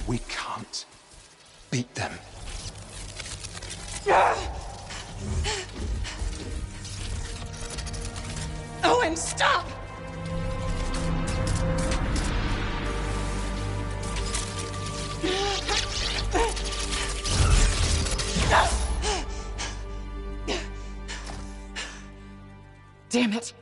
We can't beat them. Owen, stop! Damn it.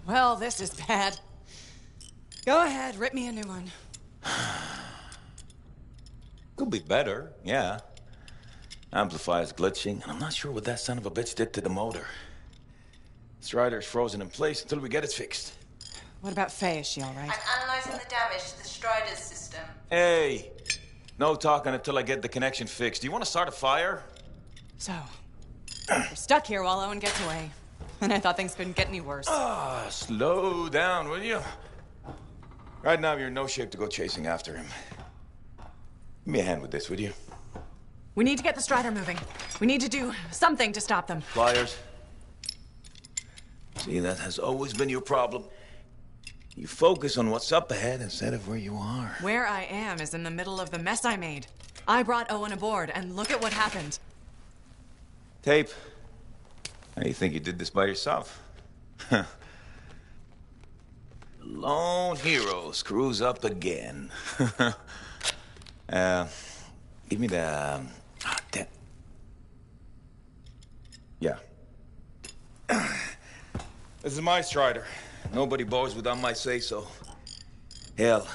Well, this is bad. Go ahead, rip me a new one. Could be better, yeah. Amplifier's glitching, and I'm not sure what that son of a bitch did to the motor. Strider's frozen in place until we get it fixed. What about Faye? Is she all right? I'm analyzing the damage to the Strider's system. Hey, no talking until I get the connection fixed. Do you want to start a fire? So, we're stuck here while Owen gets away. And I thought things couldn't get any worse. Slow down, will you? Right now, you're in no shape to go chasing after him. Give me a hand with this, would you? We need to get the Strider moving. We need to do something to stop them. Pliers. See, that has always been your problem. You focus on what's up ahead instead of where you are. Where I am is in the middle of the mess I made. I brought Owen aboard, and look at what happened. Tape. How do you think you did this by yourself? Lone hero screws up again. Give me the... damn. Yeah. This is my Strider. Nobody boards without my say-so. Hell,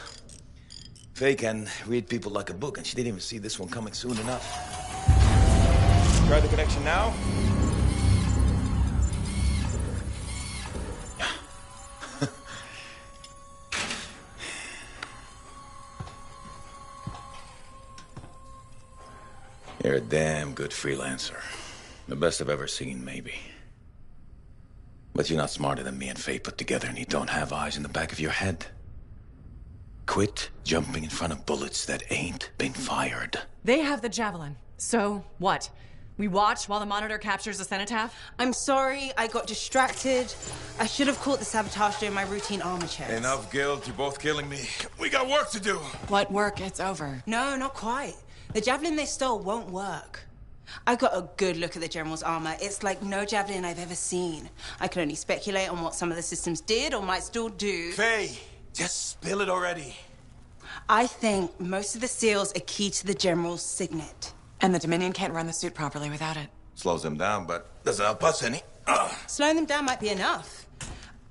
Faye can read people like a book, and she didn't even see this one coming soon enough. Try the connection now. You're a damn good freelancer. The best I've ever seen, maybe. But you're not smarter than me and Faye put together, and you don't have eyes in the back of your head. Quit jumping in front of bullets that ain't been fired. They have the Javelin. So, what? We watch while the Monitor captures the Cenotaph? I'm sorry, I got distracted. I should have caught the sabotage during my routine armor checks. Enough guilt, you're both killing me. We got work to do. What work? It's over. No, not quite. The Javelin they stole won't work. I got a good look at the General's armor. It's like no Javelin I've ever seen. I can only speculate on what some of the systems did or might still do. Faye, just spill it already. I think most of the seals are key to the General's signet. And the Dominion can't run the suit properly without it. Slows them down, but doesn't help us any. Slowing them down might be enough.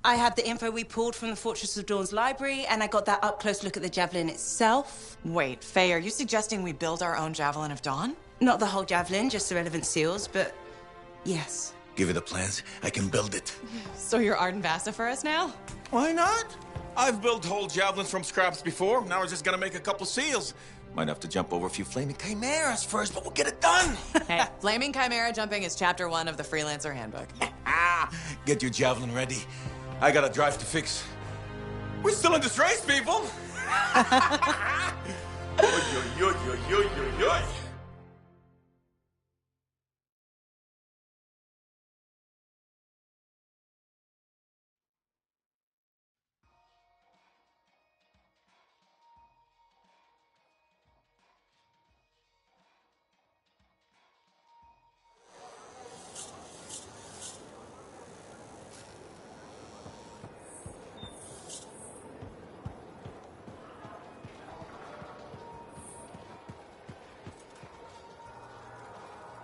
I had the info we pulled from the Fortress of Dawn's library, and I got that up-close look at the Javelin itself. Wait, Faye, are you suggesting we build our own Javelin of Dawn? Not the whole Javelin, just the relevant seals, but yes. Give me the plans, I can build it. So you're Arden Vassa for us now? Why not? I've built whole javelins from scraps before. Now we're just gonna make a couple seals. Might have to jump over a few flaming chimeras first, but we'll get it done. Hey, flaming chimera jumping is chapter 1 of the Freelancer Handbook. Get your javelin ready. I got a drive to fix. We're still in this race, people. Oy, oy, oy, oy, oy, oy, oy.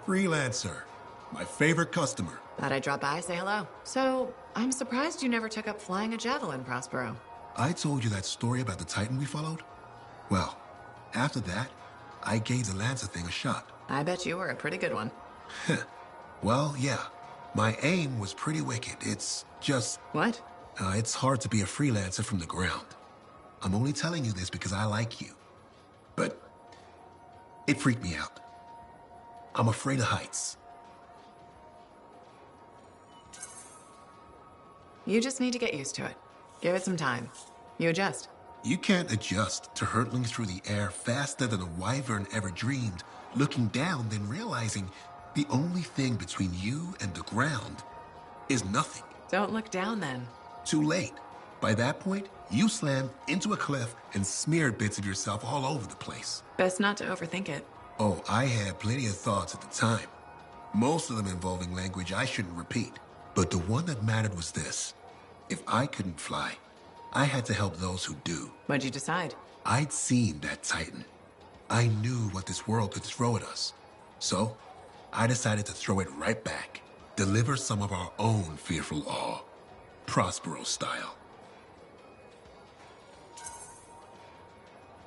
Freelancer. My favorite customer. Thought I'd drop by, say hello. So, I'm surprised you never took up flying a javelin, Prospero. I told you that story about the Titan we followed? Well, after that, I gave the Lancer thing a shot. I bet you were a pretty good one. Well, yeah. My aim was pretty wicked. It's just... What? It's hard to be a freelancer from the ground. I'm only telling you this because I like you. But it freaked me out. I'm afraid of heights. You just need to get used to it. Give it some time. You adjust. You can't adjust to hurtling through the air faster than a wyvern ever dreamed, looking down, then realizing the only thing between you and the ground is nothing. Don't look down, then. Too late. By that point, you slammed into a cliff and smeared bits of yourself all over the place. Best not to overthink it. Oh, I had plenty of thoughts at the time. Most of them involving language I shouldn't repeat. But the one that mattered was this. If I couldn't fly, I had to help those who do. What'd you decide? I'd seen that Titan. I knew what this world could throw at us. So, I decided to throw it right back. Deliver some of our own fearful awe. Prospero style.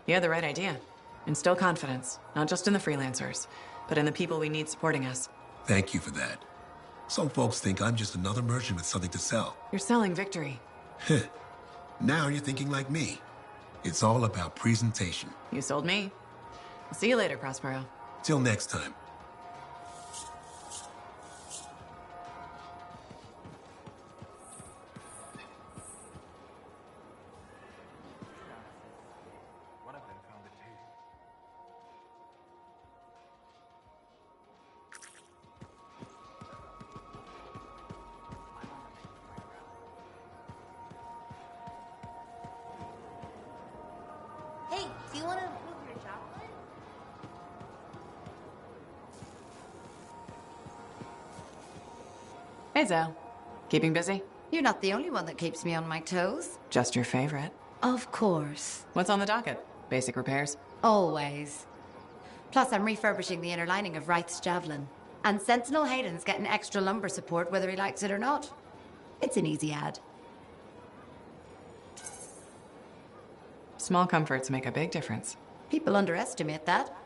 You had the right idea. Instill confidence, not just in the freelancers, but in the people we need supporting us. Thank you for that. Some folks think I'm just another merchant with something to sell. You're selling victory. Now you're thinking like me. It's all about presentation. You sold me. I'll see you later, Prospero. Till next time. Hey, Zell. Keeping busy? You're not the only one that keeps me on my toes. Just your favorite. Of course. What's on the docket? Basic repairs? Always. Plus, I'm refurbishing the inner lining of Wraith's javelin. And Sentinel Hayden's getting extra lumbar support whether he likes it or not. It's an easy ad. Small comforts make a big difference. People underestimate that.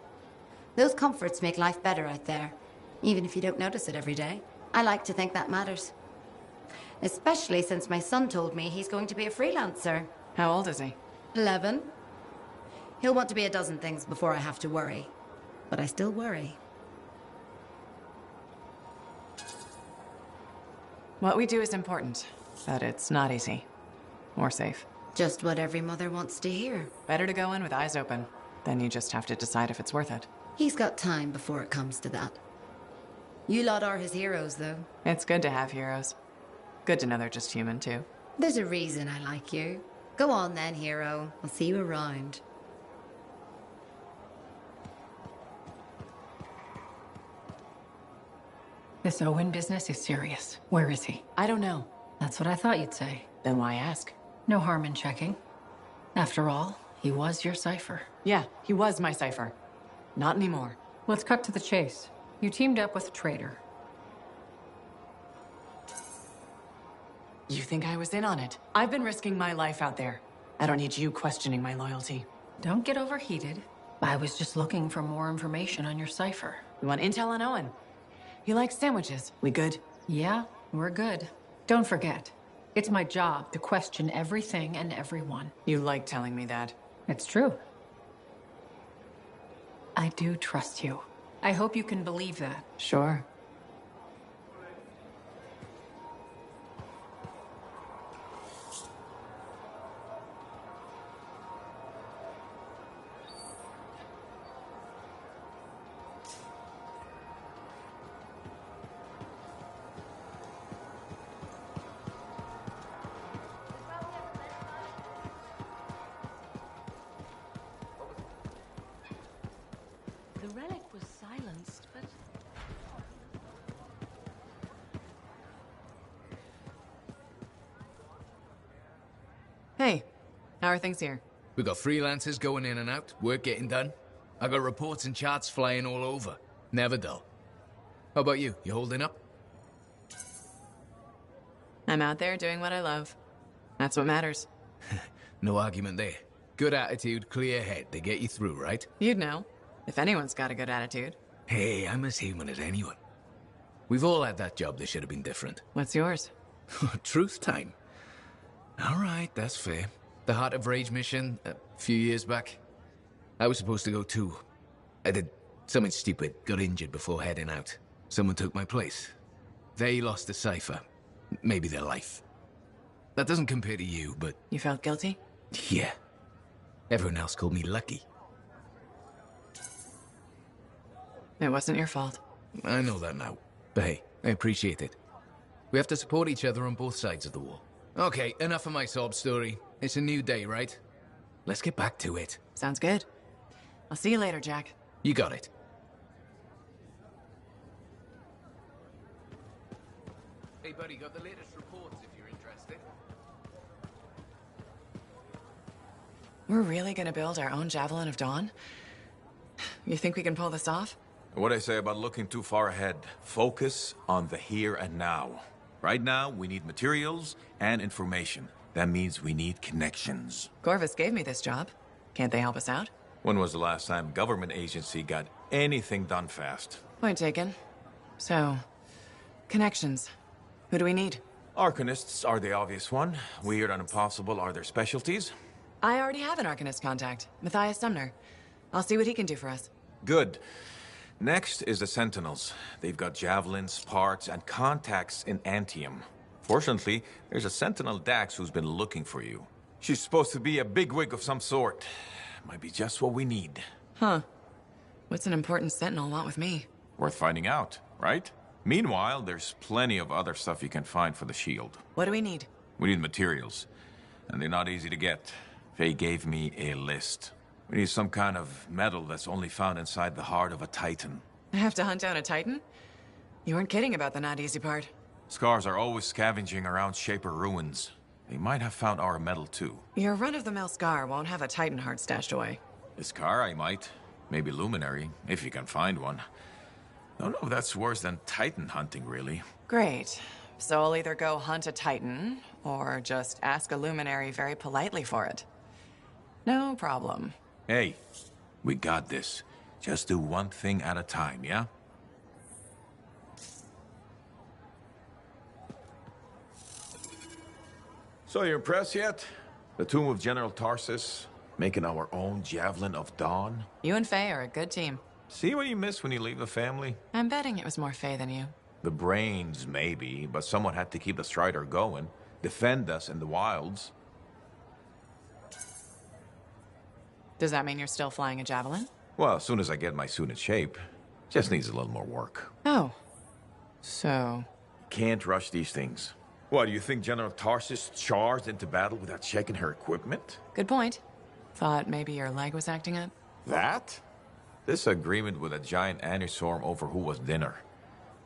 Those comforts make life better out there, even if you don't notice it every day. I like to think that matters. Especially since my son told me he's going to be a freelancer. How old is he? 11. He'll want to be a dozen things before I have to worry. But I still worry. What we do is important, but it's not easy. Or safe. Just what every mother wants to hear. Better to go in with eyes open. Then you just have to decide if it's worth it. He's got time before it comes to that. You lot are his heroes, though. It's good to have heroes. Good to know they're just human, too. There's a reason I like you. Go on then, hero. I'll see you around. This Owen business is serious. Where is he? I don't know. That's what I thought you'd say. Then why ask? No harm in checking. After all, he was your cipher. Yeah, he was my cipher. Not anymore. Let's cut to the chase. You teamed up with a traitor. You think I was in on it? I've been risking my life out there. I don't need you questioning my loyalty. Don't get overheated. I was just looking for more information on your cipher. You want intel on Owen? He likes sandwiches. We good? Yeah, we're good. Don't forget, it's my job to question everything and everyone. You like telling me that. It's true. I do trust you. I hope you can believe that. Sure. The relic was silenced, but... Hey, how are things here? We got freelancers going in and out, work getting done. I got reports and charts flying all over. Never dull. How about you? You holding up? I'm out there doing what I love. That's what matters. No argument there. Good attitude, clear head. They get you through, right? You'd know. If anyone's got a good attitude. Hey, I'm as human as anyone. We've all had that job that should have been different. What's yours? Truth time. All right, that's fair. The Heart of Rage mission, a few years back. I was supposed to go too. I did something stupid, got injured before heading out. Someone took my place. They lost the cipher. Maybe their life. That doesn't compare to you, but... You felt guilty? Yeah. Everyone else called me lucky. It wasn't your fault. I know that now. But hey, I appreciate it. We have to support each other on both sides of the war. Okay, enough of my sob story. It's a new day, right? Let's get back to it. Sounds good. I'll see you later, Jack. You got it. Hey, buddy, got the latest reports if you're interested. We're really gonna build our own Javelin of Dawn? You think we can pull this off? What I say about looking too far ahead. Focus on the here and now. Right now, we need materials and information. That means we need connections. Corvus gave me this job. Can't they help us out? When was the last time a government agency got anything done fast? Point taken. So, connections. Who do we need? Arcanists are the obvious one. Weird and impossible are their specialties. I already have an Arcanist contact, Matthias Sumner. I'll see what he can do for us. Good. Next is the Sentinels. They've got javelins, parts, and contacts in Antium. Fortunately, there's a Sentinel Dax who's been looking for you. She's supposed to be a bigwig of some sort. Might be just what we need. Huh. What's an important Sentinel want with me? Worth finding out, right? Meanwhile, there's plenty of other stuff you can find for the shield. What do we need? We need materials. And they're not easy to get. Faye gave me a list. We need some kind of metal that's only found inside the heart of a Titan. I have to hunt down a Titan? You weren't kidding about the not easy part. Scars are always scavenging around Shaper ruins. They might have found our metal too. Your run-of-the-mill Scar won't have a Titan heart stashed away. The Scar I might. Maybe Luminary, if you can find one. Don't know if that's worse than Titan hunting, really. Great. So I'll either go hunt a Titan, or just ask a Luminary very politely for it. No problem. Hey, we got this. Just do one thing at a time, yeah? So you impressed yet? The tomb of General Tarsus, making our own Javelin of Dawn? You and Faye are a good team. See what you miss when you leave the family? I'm betting it was more Faye than you. The brains, maybe, but someone had to keep the Strider going, defend us in the wilds. Does that mean you're still flying a Javelin? Well, as soon as I get my suit in shape. Just needs a little more work. Oh. So... Can't rush these things. What, do you think General Tarsus charged into battle without checking her equipment? Good point. Thought maybe your leg was acting up? That? Disagreement with a giant Anissorm over who was dinner.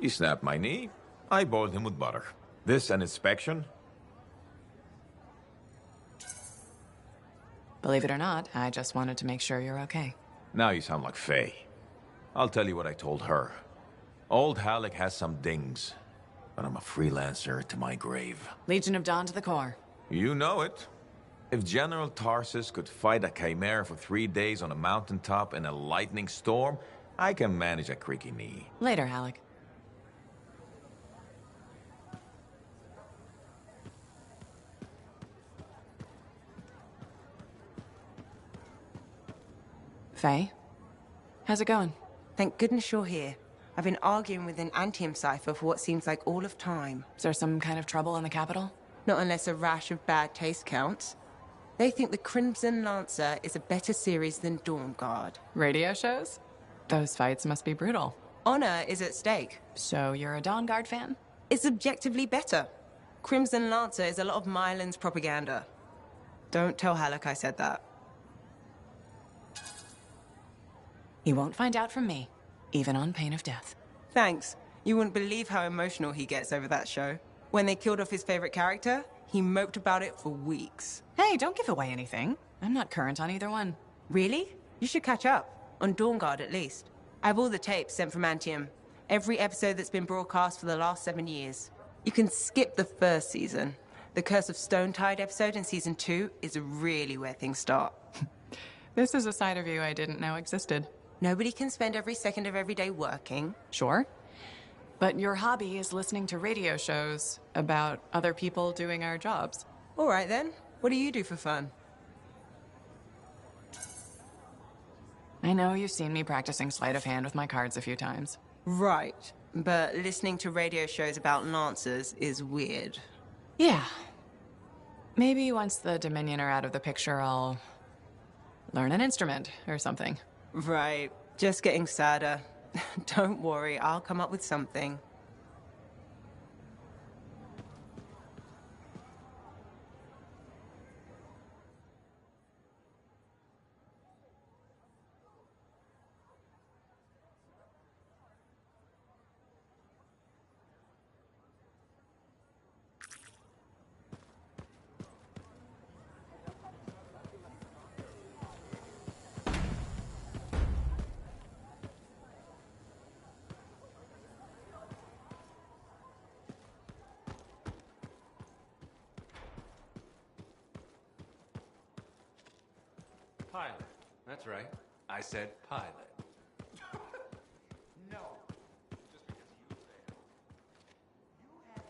He snapped my knee. I boiled him with butter. This an inspection? Believe it or not, I just wanted to make sure you're okay. Now you sound like Faye. I'll tell you what I told her. Old Halleck has some dings, but I'm a freelancer to my grave. Legion of Dawn to the core. You know it. If General Tarsus could fight a chimera for 3 days on a mountaintop in a lightning storm, I can manage a creaky knee. Later, Halleck. Faye? How's it going? Thank goodness you're here. I've been arguing with an Antium cipher for what seems like all of time. Is there some kind of trouble in the capital? Not unless a rash of bad taste counts. They think the Crimson Lancer is a better series than Dawn Guard. Radio shows? Those fights must be brutal. Honor is at stake. So you're a Dawn Guard fan? It's objectively better. Crimson Lancer is a lot of Mylan's propaganda. Don't tell Halleck I said that. He won't find out from me, even on pain of death. Thanks. You wouldn't believe how emotional he gets over that show. When they killed off his favorite character, he moped about it for weeks. Hey, don't give away anything. I'm not current on either one. Really? You should catch up. On Dawn Guard, at least. I have all the tapes sent from Antium. Every episode that's been broadcast for the last 7 years. You can skip the first season. The Curse of Stonetide episode in Season 2 is really where things start. This is a side of you I didn't know existed. Nobody can spend every second of every day working. Sure. But your hobby is listening to radio shows about other people doing our jobs. All right, then. What do you do for fun? I know you've seen me practicing sleight of hand with my cards a few times. Right. But listening to radio shows about Lancers is weird. Yeah. Maybe once the Dominion are out of the picture, I'll learn an instrument or something. Right. Just getting sadder. Don't worry, I'll come up with something. Pilot. That's right. I said pilot. No. Just because you failed. You had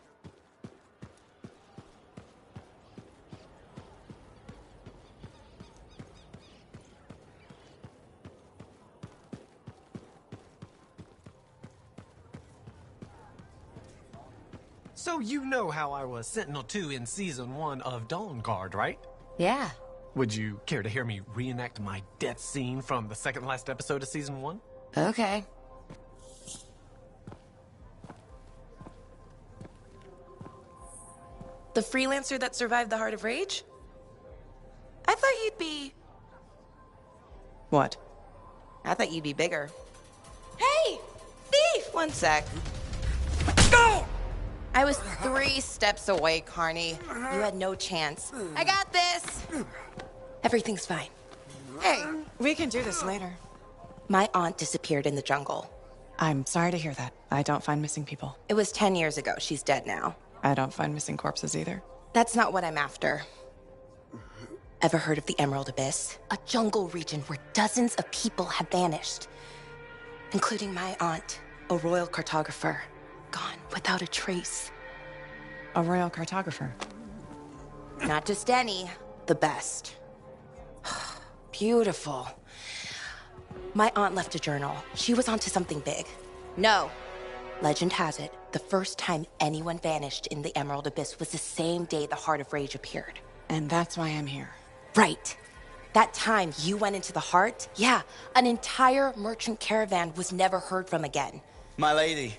So you know how I was Sentinel-2 in Season 1 of Dawn Guard, right? Yeah. Would you care to hear me reenact my death scene from the second last episode of Season 1? Okay. The freelancer that survived the Heart of Rage? I thought you'd be... What? I thought you'd be bigger. Hey! Thief! One sec. Go! I was 3 steps away, Carney. You had no chance. I got this! Everything's fine. Hey, we can do this later. My aunt disappeared in the jungle. I'm sorry to hear that. I don't find missing people. It was 10 years ago. She's dead now. I don't find missing corpses either. That's not what I'm after. Ever heard of the Emerald Abyss? A jungle region where dozens of people have vanished. Including my aunt, a royal cartographer. Gone without a trace. A royal cartographer? Not just any, the best. Beautiful. My aunt left a journal. She was onto something big. No. Legend has it, the first time anyone vanished in the Emerald Abyss was the same day the Heart of Rage appeared. And that's why I'm here. Right. That time you went into the Heart, yeah, an entire merchant caravan was never heard from again. My lady.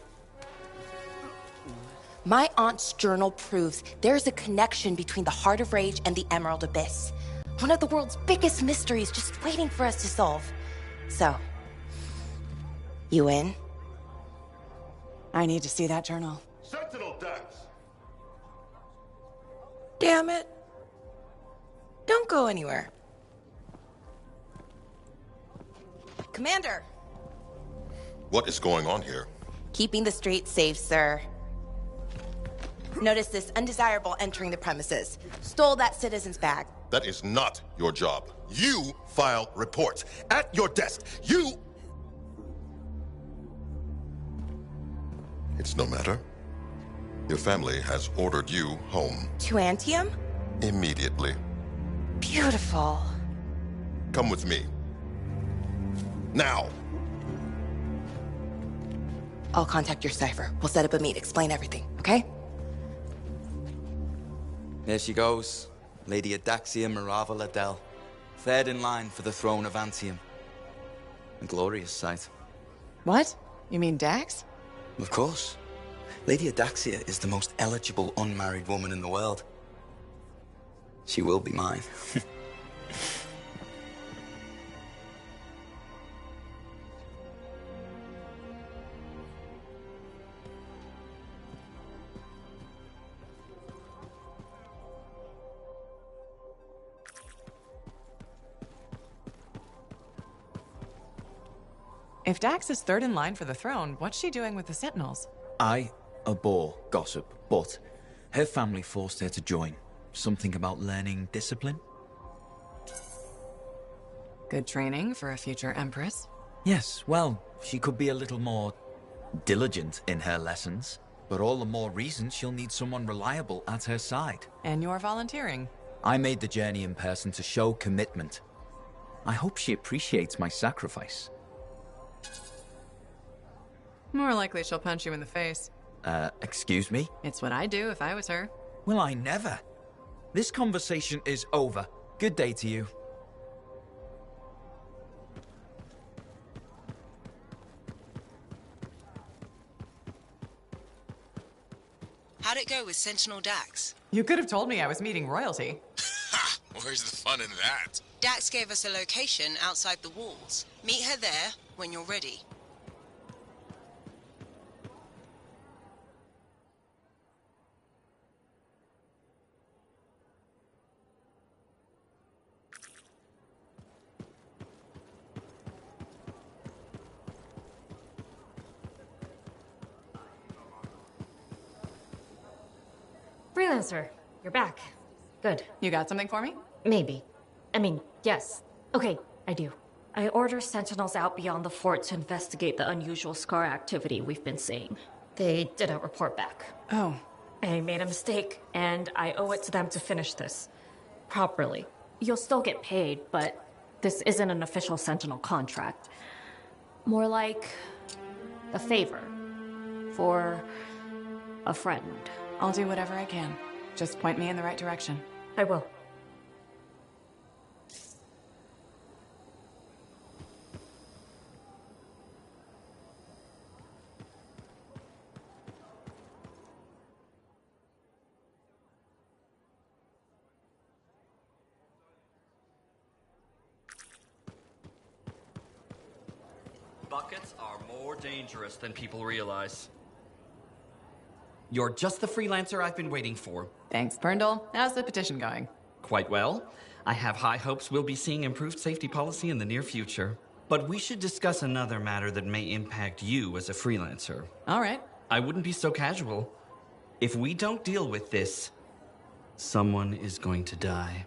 My aunt's journal proves there's a connection between the Heart of Rage and the Emerald Abyss. One of the world's biggest mysteries just waiting for us to solve. So, you in? I need to see that journal. Sentinel Dax! Damn it. Don't go anywhere. Commander! What is going on here? Keeping the streets safe, sir. Notice this undesirable entering the premises. Stole that citizen's bag. That is not your job. You file reports. At your desk, you... It's no matter. Your family has ordered you home. To Antium? Immediately. Beautiful. Come with me. Now! I'll contact your cipher. We'll set up a meet, explain everything, okay? There she goes. Lady Adaxia Mirava Ladell. Third in line for the throne of Antium. A glorious sight. What? You mean Dax? Of course. Lady Adaxia is the most eligible unmarried woman in the world. She will be mine. If Dax is third in line for the throne, what's she doing with the Sentinels? I abhor gossip, but her family forced her to join. Something about learning discipline? Good training for a future Empress. Yes, well, she could be a little more diligent in her lessons, but all the more reason she'll need someone reliable at her side. And you're volunteering. I made the journey in person to show commitment. I hope she appreciates my sacrifice. More likely she'll punch you in the face. Excuse me? It's what I'd do if I was her. Well, I never. This conversation is over. Good day to you. How'd it go with Sentinel Dax? You could have told me I was meeting royalty. Ha! Where's the fun in that? Dax gave us a location outside the walls. Meet her there when you're ready. Freelancer, you're back. Good. You got something for me? Maybe. I mean, yes. Okay, I do. I order sentinels out beyond the fort to investigate the unusual scar activity we've been seeing. They didn't report back. Oh. I made a mistake, and I owe it to them to finish this properly. You'll still get paid, but this isn't an official sentinel contract. More like a favor for a friend. I'll do whatever I can. Just point me in the right direction. I will. Buckets are more dangerous than people realize. You're just the freelancer I've been waiting for. Thanks, Perndle. How's the petition going? Quite well. I have high hopes we'll be seeing improved safety policy in the near future. But we should discuss another matter that may impact you as a freelancer. All right. I wouldn't be so casual. If we don't deal with this, someone is going to die.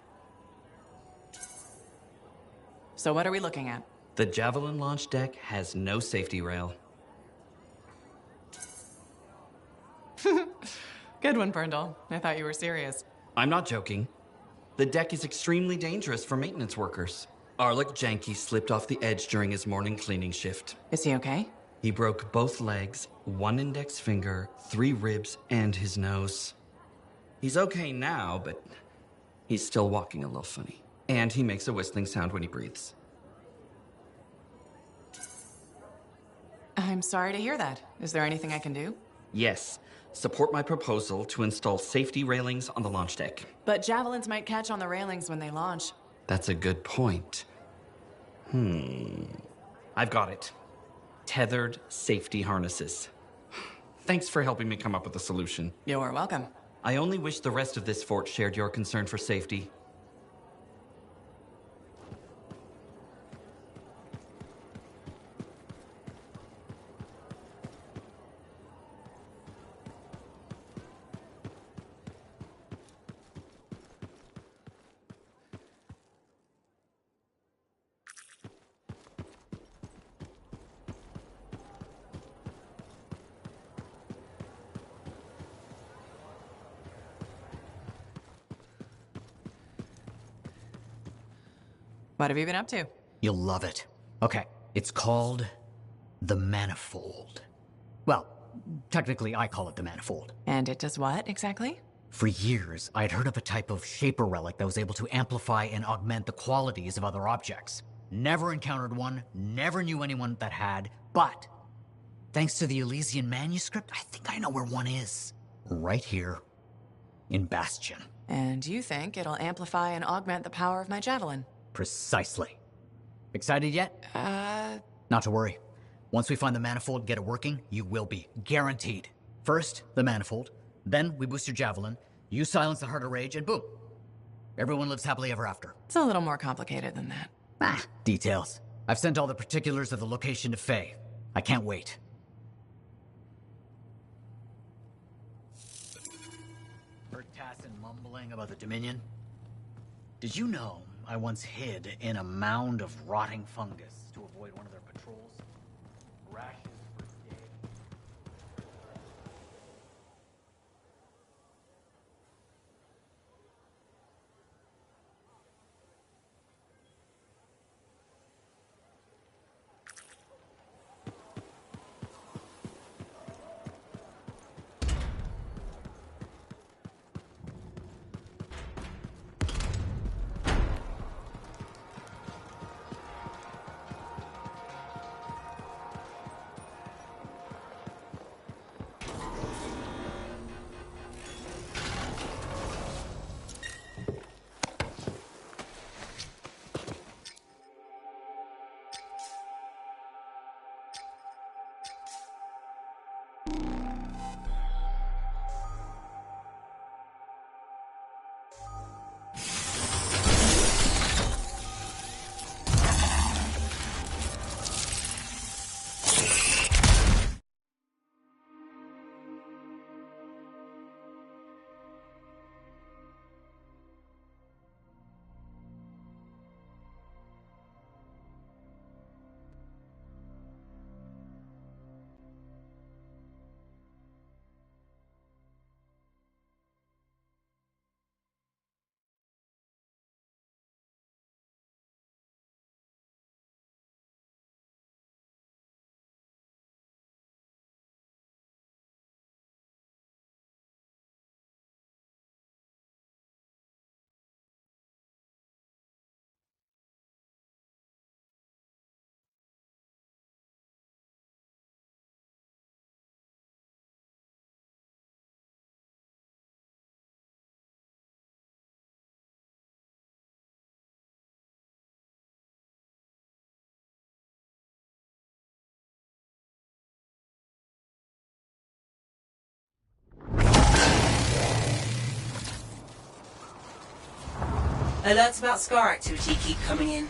So what are we looking at? The Javelin launch deck has no safety rail. Good one, Perndle. I thought you were serious. I'm not joking. The deck is extremely dangerous for maintenance workers. Arlik Janky slipped off the edge during his morning cleaning shift. Is he okay? He broke both legs, 1 index finger, 3 ribs, and his nose. He's okay now, but he's still walking a little funny. And he makes a whistling sound when he breathes. I'm sorry to hear that. Is there anything I can do? Yes. Support my proposal to install safety railings on the launch deck. But javelins might catch on the railings when they launch. That's a good point. I've got it. Tethered safety harnesses. Thanks for helping me come up with a solution. You're welcome. I only wish the rest of this fort shared your concern for safety. What have you been up to? You'll love it. Okay, it's called the Manifold. Well, technically I call it the Manifold. And it does what, exactly? For years, I'd heard of a type of Shaper relic that was able to amplify and augment the qualities of other objects. Never encountered one, never knew anyone that had, but thanks to the Elysian manuscript, I think I know where one is. Right here, in Bastion. And you think it'll amplify and augment the power of my javelin? Precisely. Excited yet? Not to worry. Once we find the Manifold and get it working, you will be. Guaranteed. First, the Manifold. Then, we boost your javelin. You silence the Heart of Rage, and boom. Everyone lives happily ever after. It's a little more complicated than that. Details. I've sent all the particulars of the location to Faye. I can't wait. Heard Tassin mumbling about the Dominion? Did you know I once hid in a mound of rotting fungus to avoid one of their patrols? Rashes for days. Alerts about Scar activity keep coming in.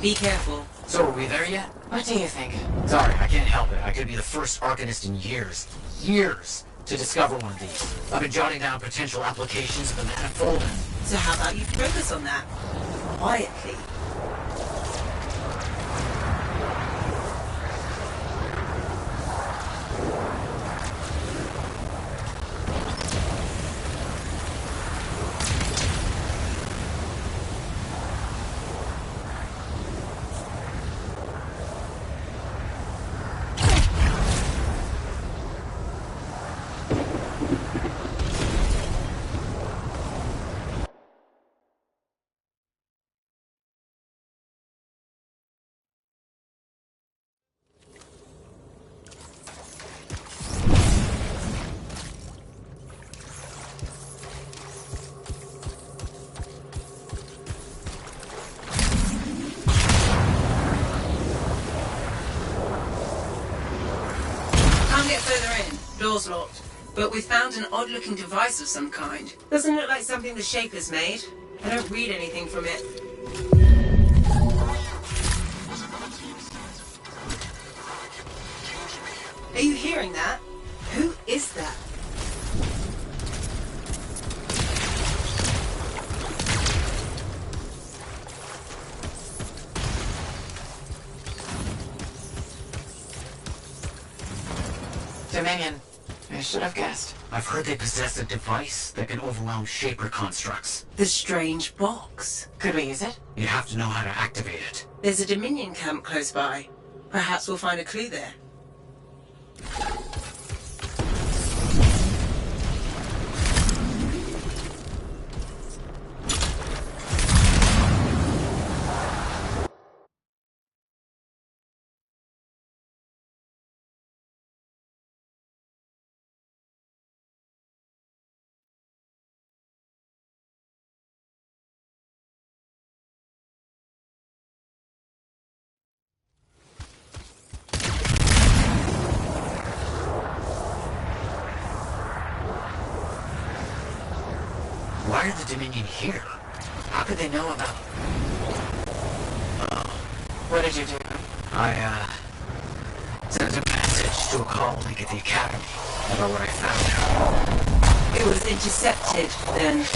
Be careful. So are we there yet? What do you think? Sorry, I can't help it. I could be the first Arcanist in years to discover one of these. I've been jotting down potential applications of the manifold. So how about you focus on that? Quietly. Door's locked, but we found an odd-looking device of some kind. Doesn't look like something the Shaper's made. I don't read anything from it. Are you hearing that? Who is that? Dominion. I should have guessed. I've heard they possess a device that can overwhelm Shaper constructs. The strange box. Could we use it? You have to know how to activate it. There's a Dominion camp close by. Perhaps we'll find a clue there. Why are the Dominion here? How could they know about... What did you do? I, sent a message to a colleague at the Academy about what I found. It was intercepted, then.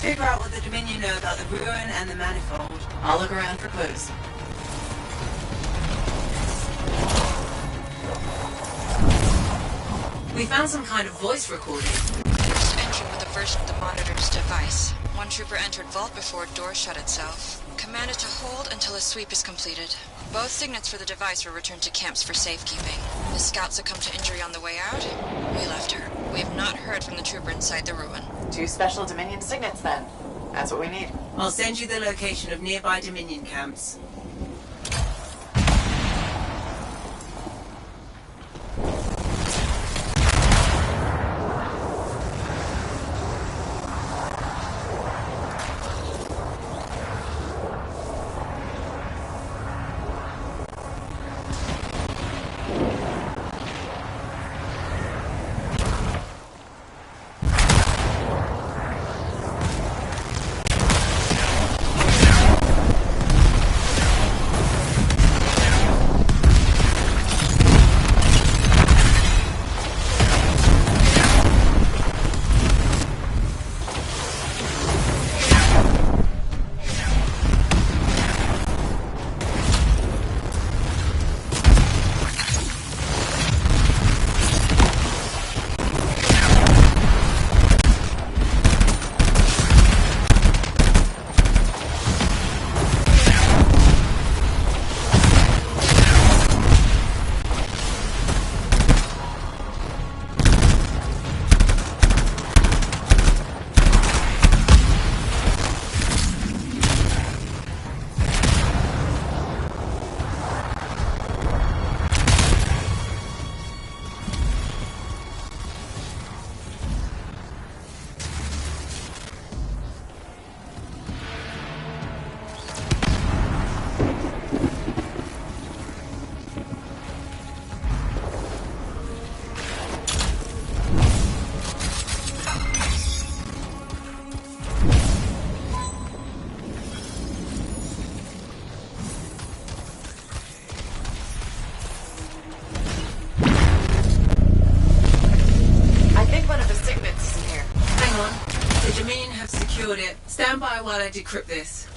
Figure out what the Dominion know about the ruin and the manifold. I'll look around for clues. We found some kind of voice recording. There's entry with a version of the monitor's device. One trooper entered vault before a door shut itself. Commanded to hold until a sweep is completed. Both signets for the device were returned to camps for safekeeping. The scout succumbed to injury on the way out. We left her. We have not heard from the trooper inside the ruin. 2 special Dominion signets, then. That's what we need. I'll send you the location of nearby Dominion camps. Marine have secured it. Stand by while I decrypt this.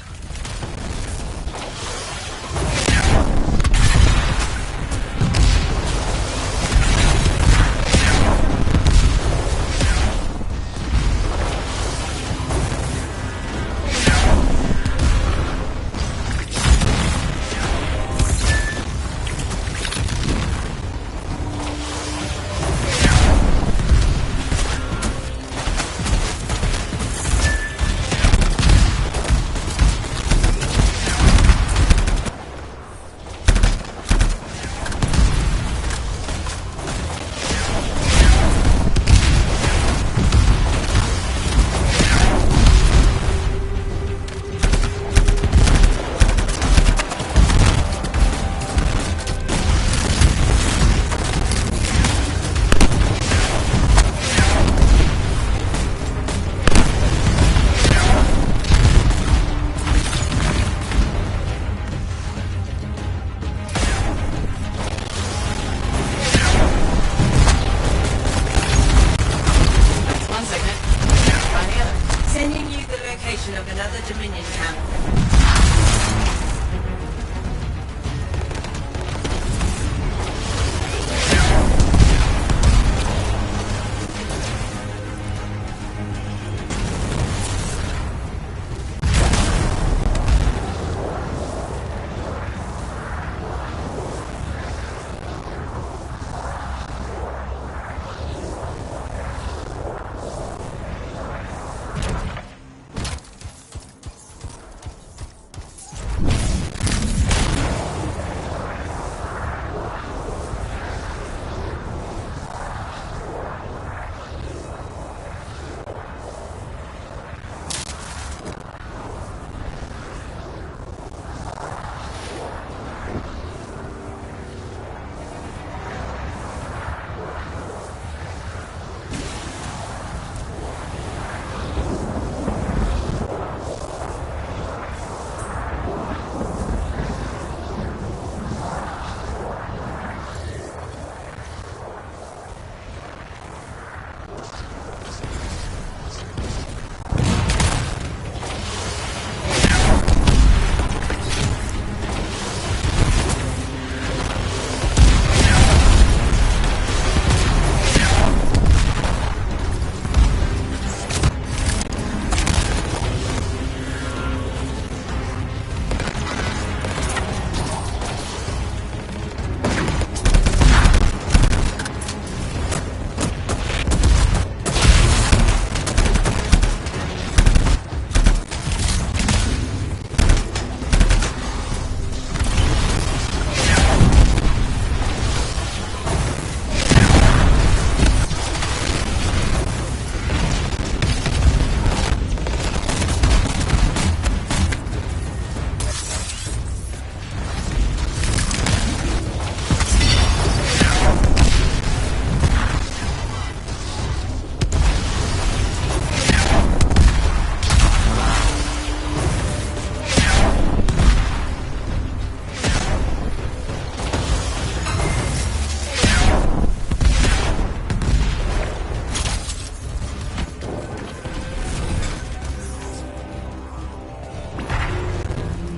Of another Dominion camp.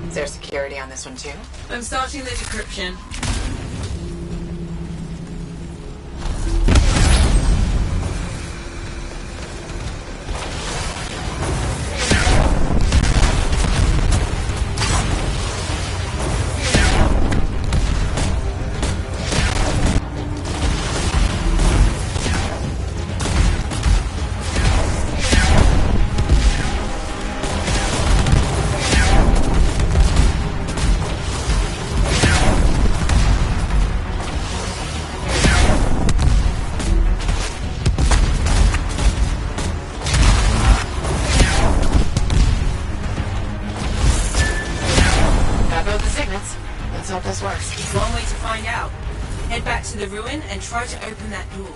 Is there security on this one too? I'm starting the decryption. Let's hope this works. One way to find out. Head back to the ruin and try to open that door.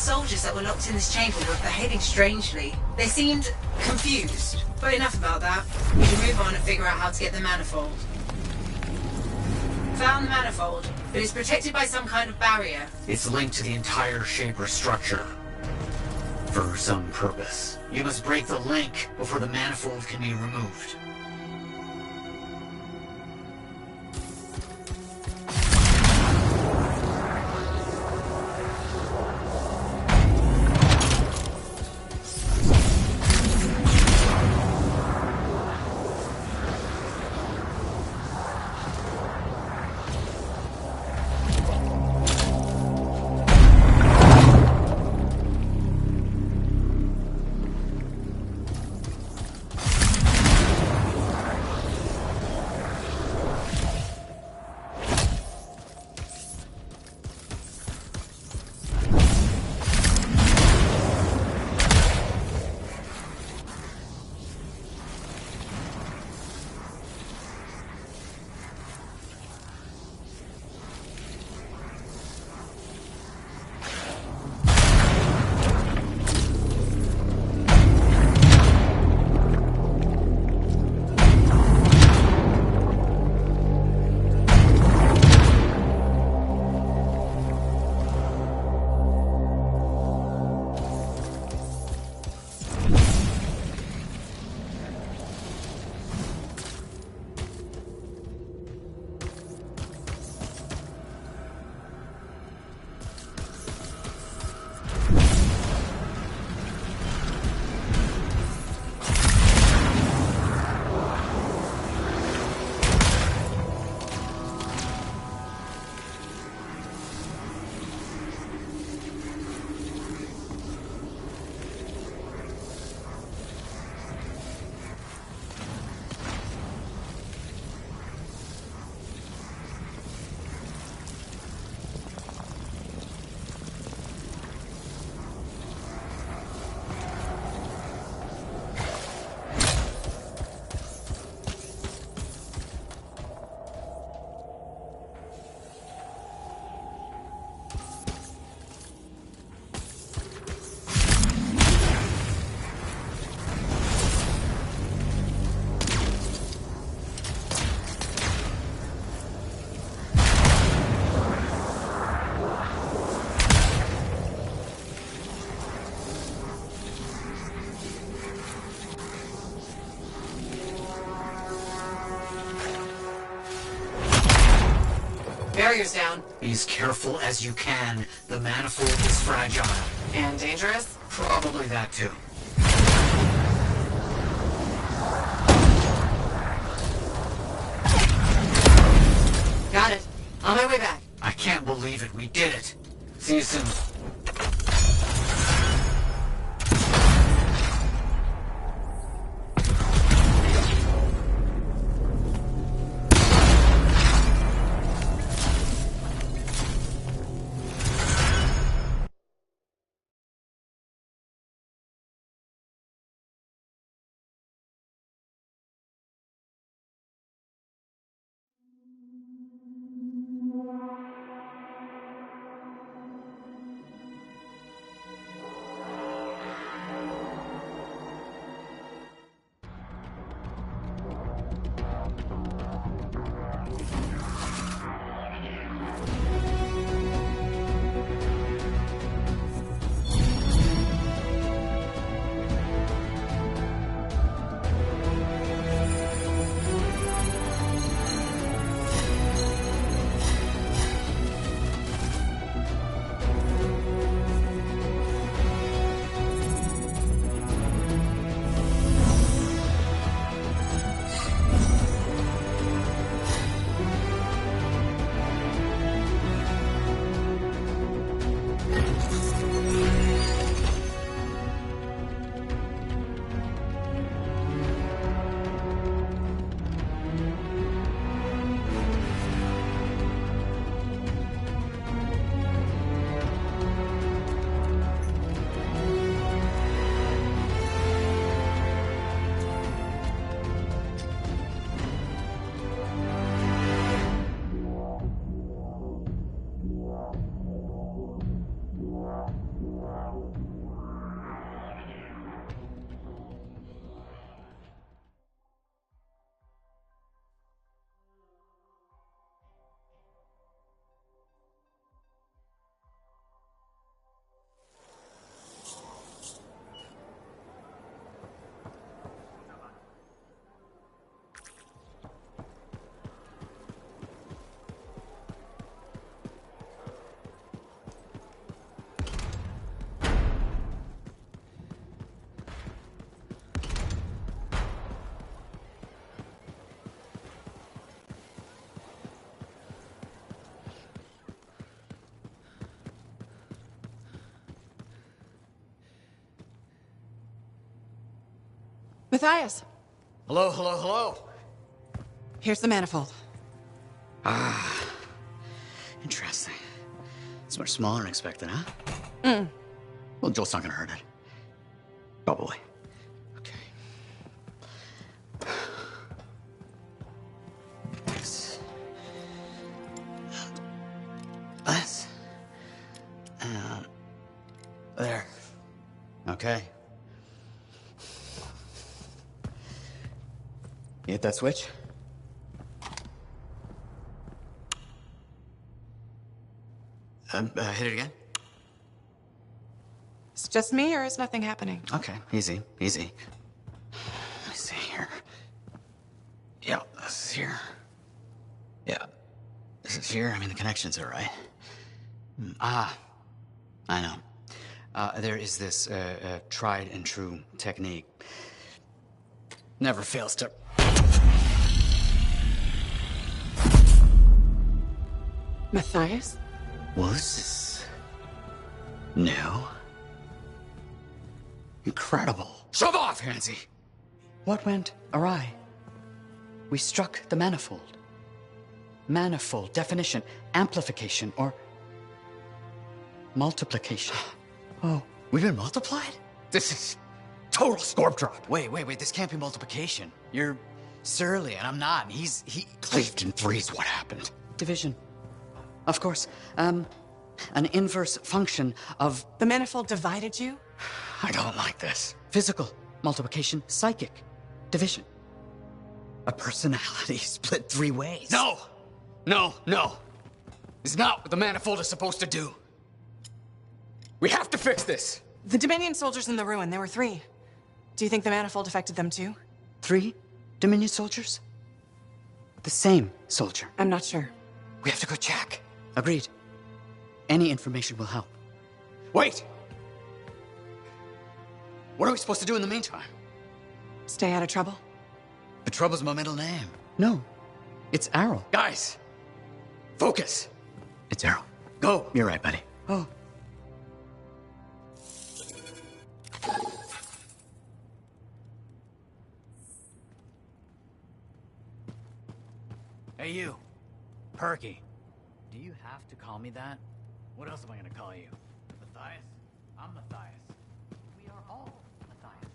soldiers that were locked in this chamber were behaving strangely. They seemed confused. But enough about that. We should move on and figure out how to get the manifold. Found the manifold, but it's protected by some kind of barrier. It's linked to the entire Shaper structure. For some purpose. You must break the link before the manifold can be removed. Barrier's down. Be as careful as you can. The manifold is fragile. And dangerous? Probably that too. Got it. On my way back. I can't believe it. We did it. See you soon. Matthias, Hello, hello, hello. here's the manifold. Ah, interesting. It's much smaller than expected, huh? Well, Joel's not gonna hurt it. Probably. Okay. This. This. And there. Okay. You hit that switch? Hit it again? It's just me, or is nothing happening? Okay, easy, easy. Let me see here. Yeah, this is here. Yeah, this is here. I mean, the connections are right. I know. There is this tried and true technique. Never fails to... Matthias? Well, this is... new. Incredible. Shove off, Hansy! What went awry? We struck the manifold. Manifold, definition, amplification, or multiplication. Oh, we've been multiplied? This is total scorp drop. Wait, this can't be multiplication. You're surly, and I'm not, and he cleaved in threes. What happened? Division. Of course. An inverse function of... The manifold divided you? I don't like this. Physical multiplication, psychic division. A personality split three ways. No! It's not what the manifold is supposed to do. We have to fix this. The Dominion soldiers in the ruin, there were 3. Do you think the manifold affected them too? 3 Dominion soldiers? The same soldier. I'm not sure. We have to go check. Agreed. Any information will help. Wait! What are we supposed to do in the meantime? Stay out of trouble? The Trouble's my middle name. No, it's Arrow. Guys, focus. It's Arrow. Go. You're right, buddy. Oh. Hey, you. Perky. Do you have to call me that? What else am I gonna call you? Matthias? I'm Matthias. We are all Matthias.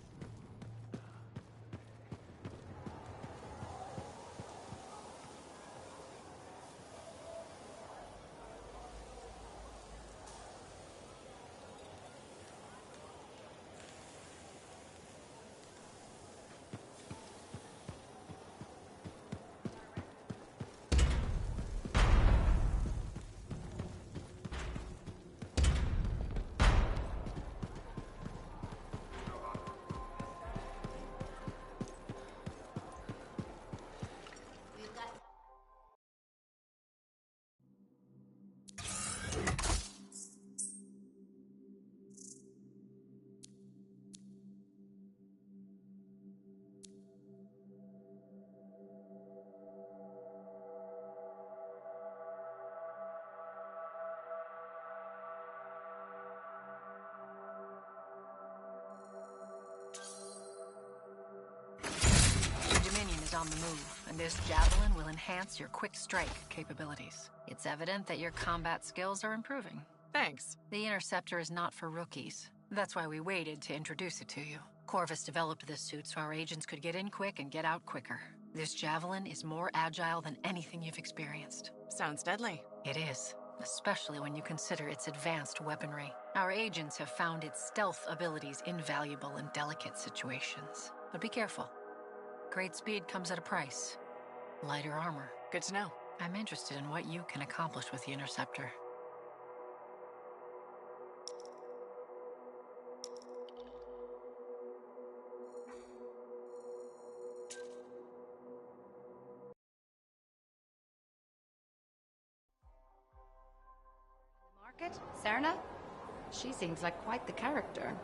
On the move, and this javelin will enhance your quick strike capabilities. It's evident that your combat skills are improving. Thanks. The Interceptor is not for rookies. That's why we waited to introduce it to you. Corvus developed this suit so our agents could get in quick and get out quicker. This javelin is more agile than anything you've experienced. Sounds deadly. It is, especially when you consider its advanced weaponry. Our agents have found its stealth abilities invaluable in delicate situations. But be careful. Great speed comes at a price. Lighter armor. Good to know. I'm interested in what you can accomplish with the Interceptor. Market? Serna? She seems like quite the character.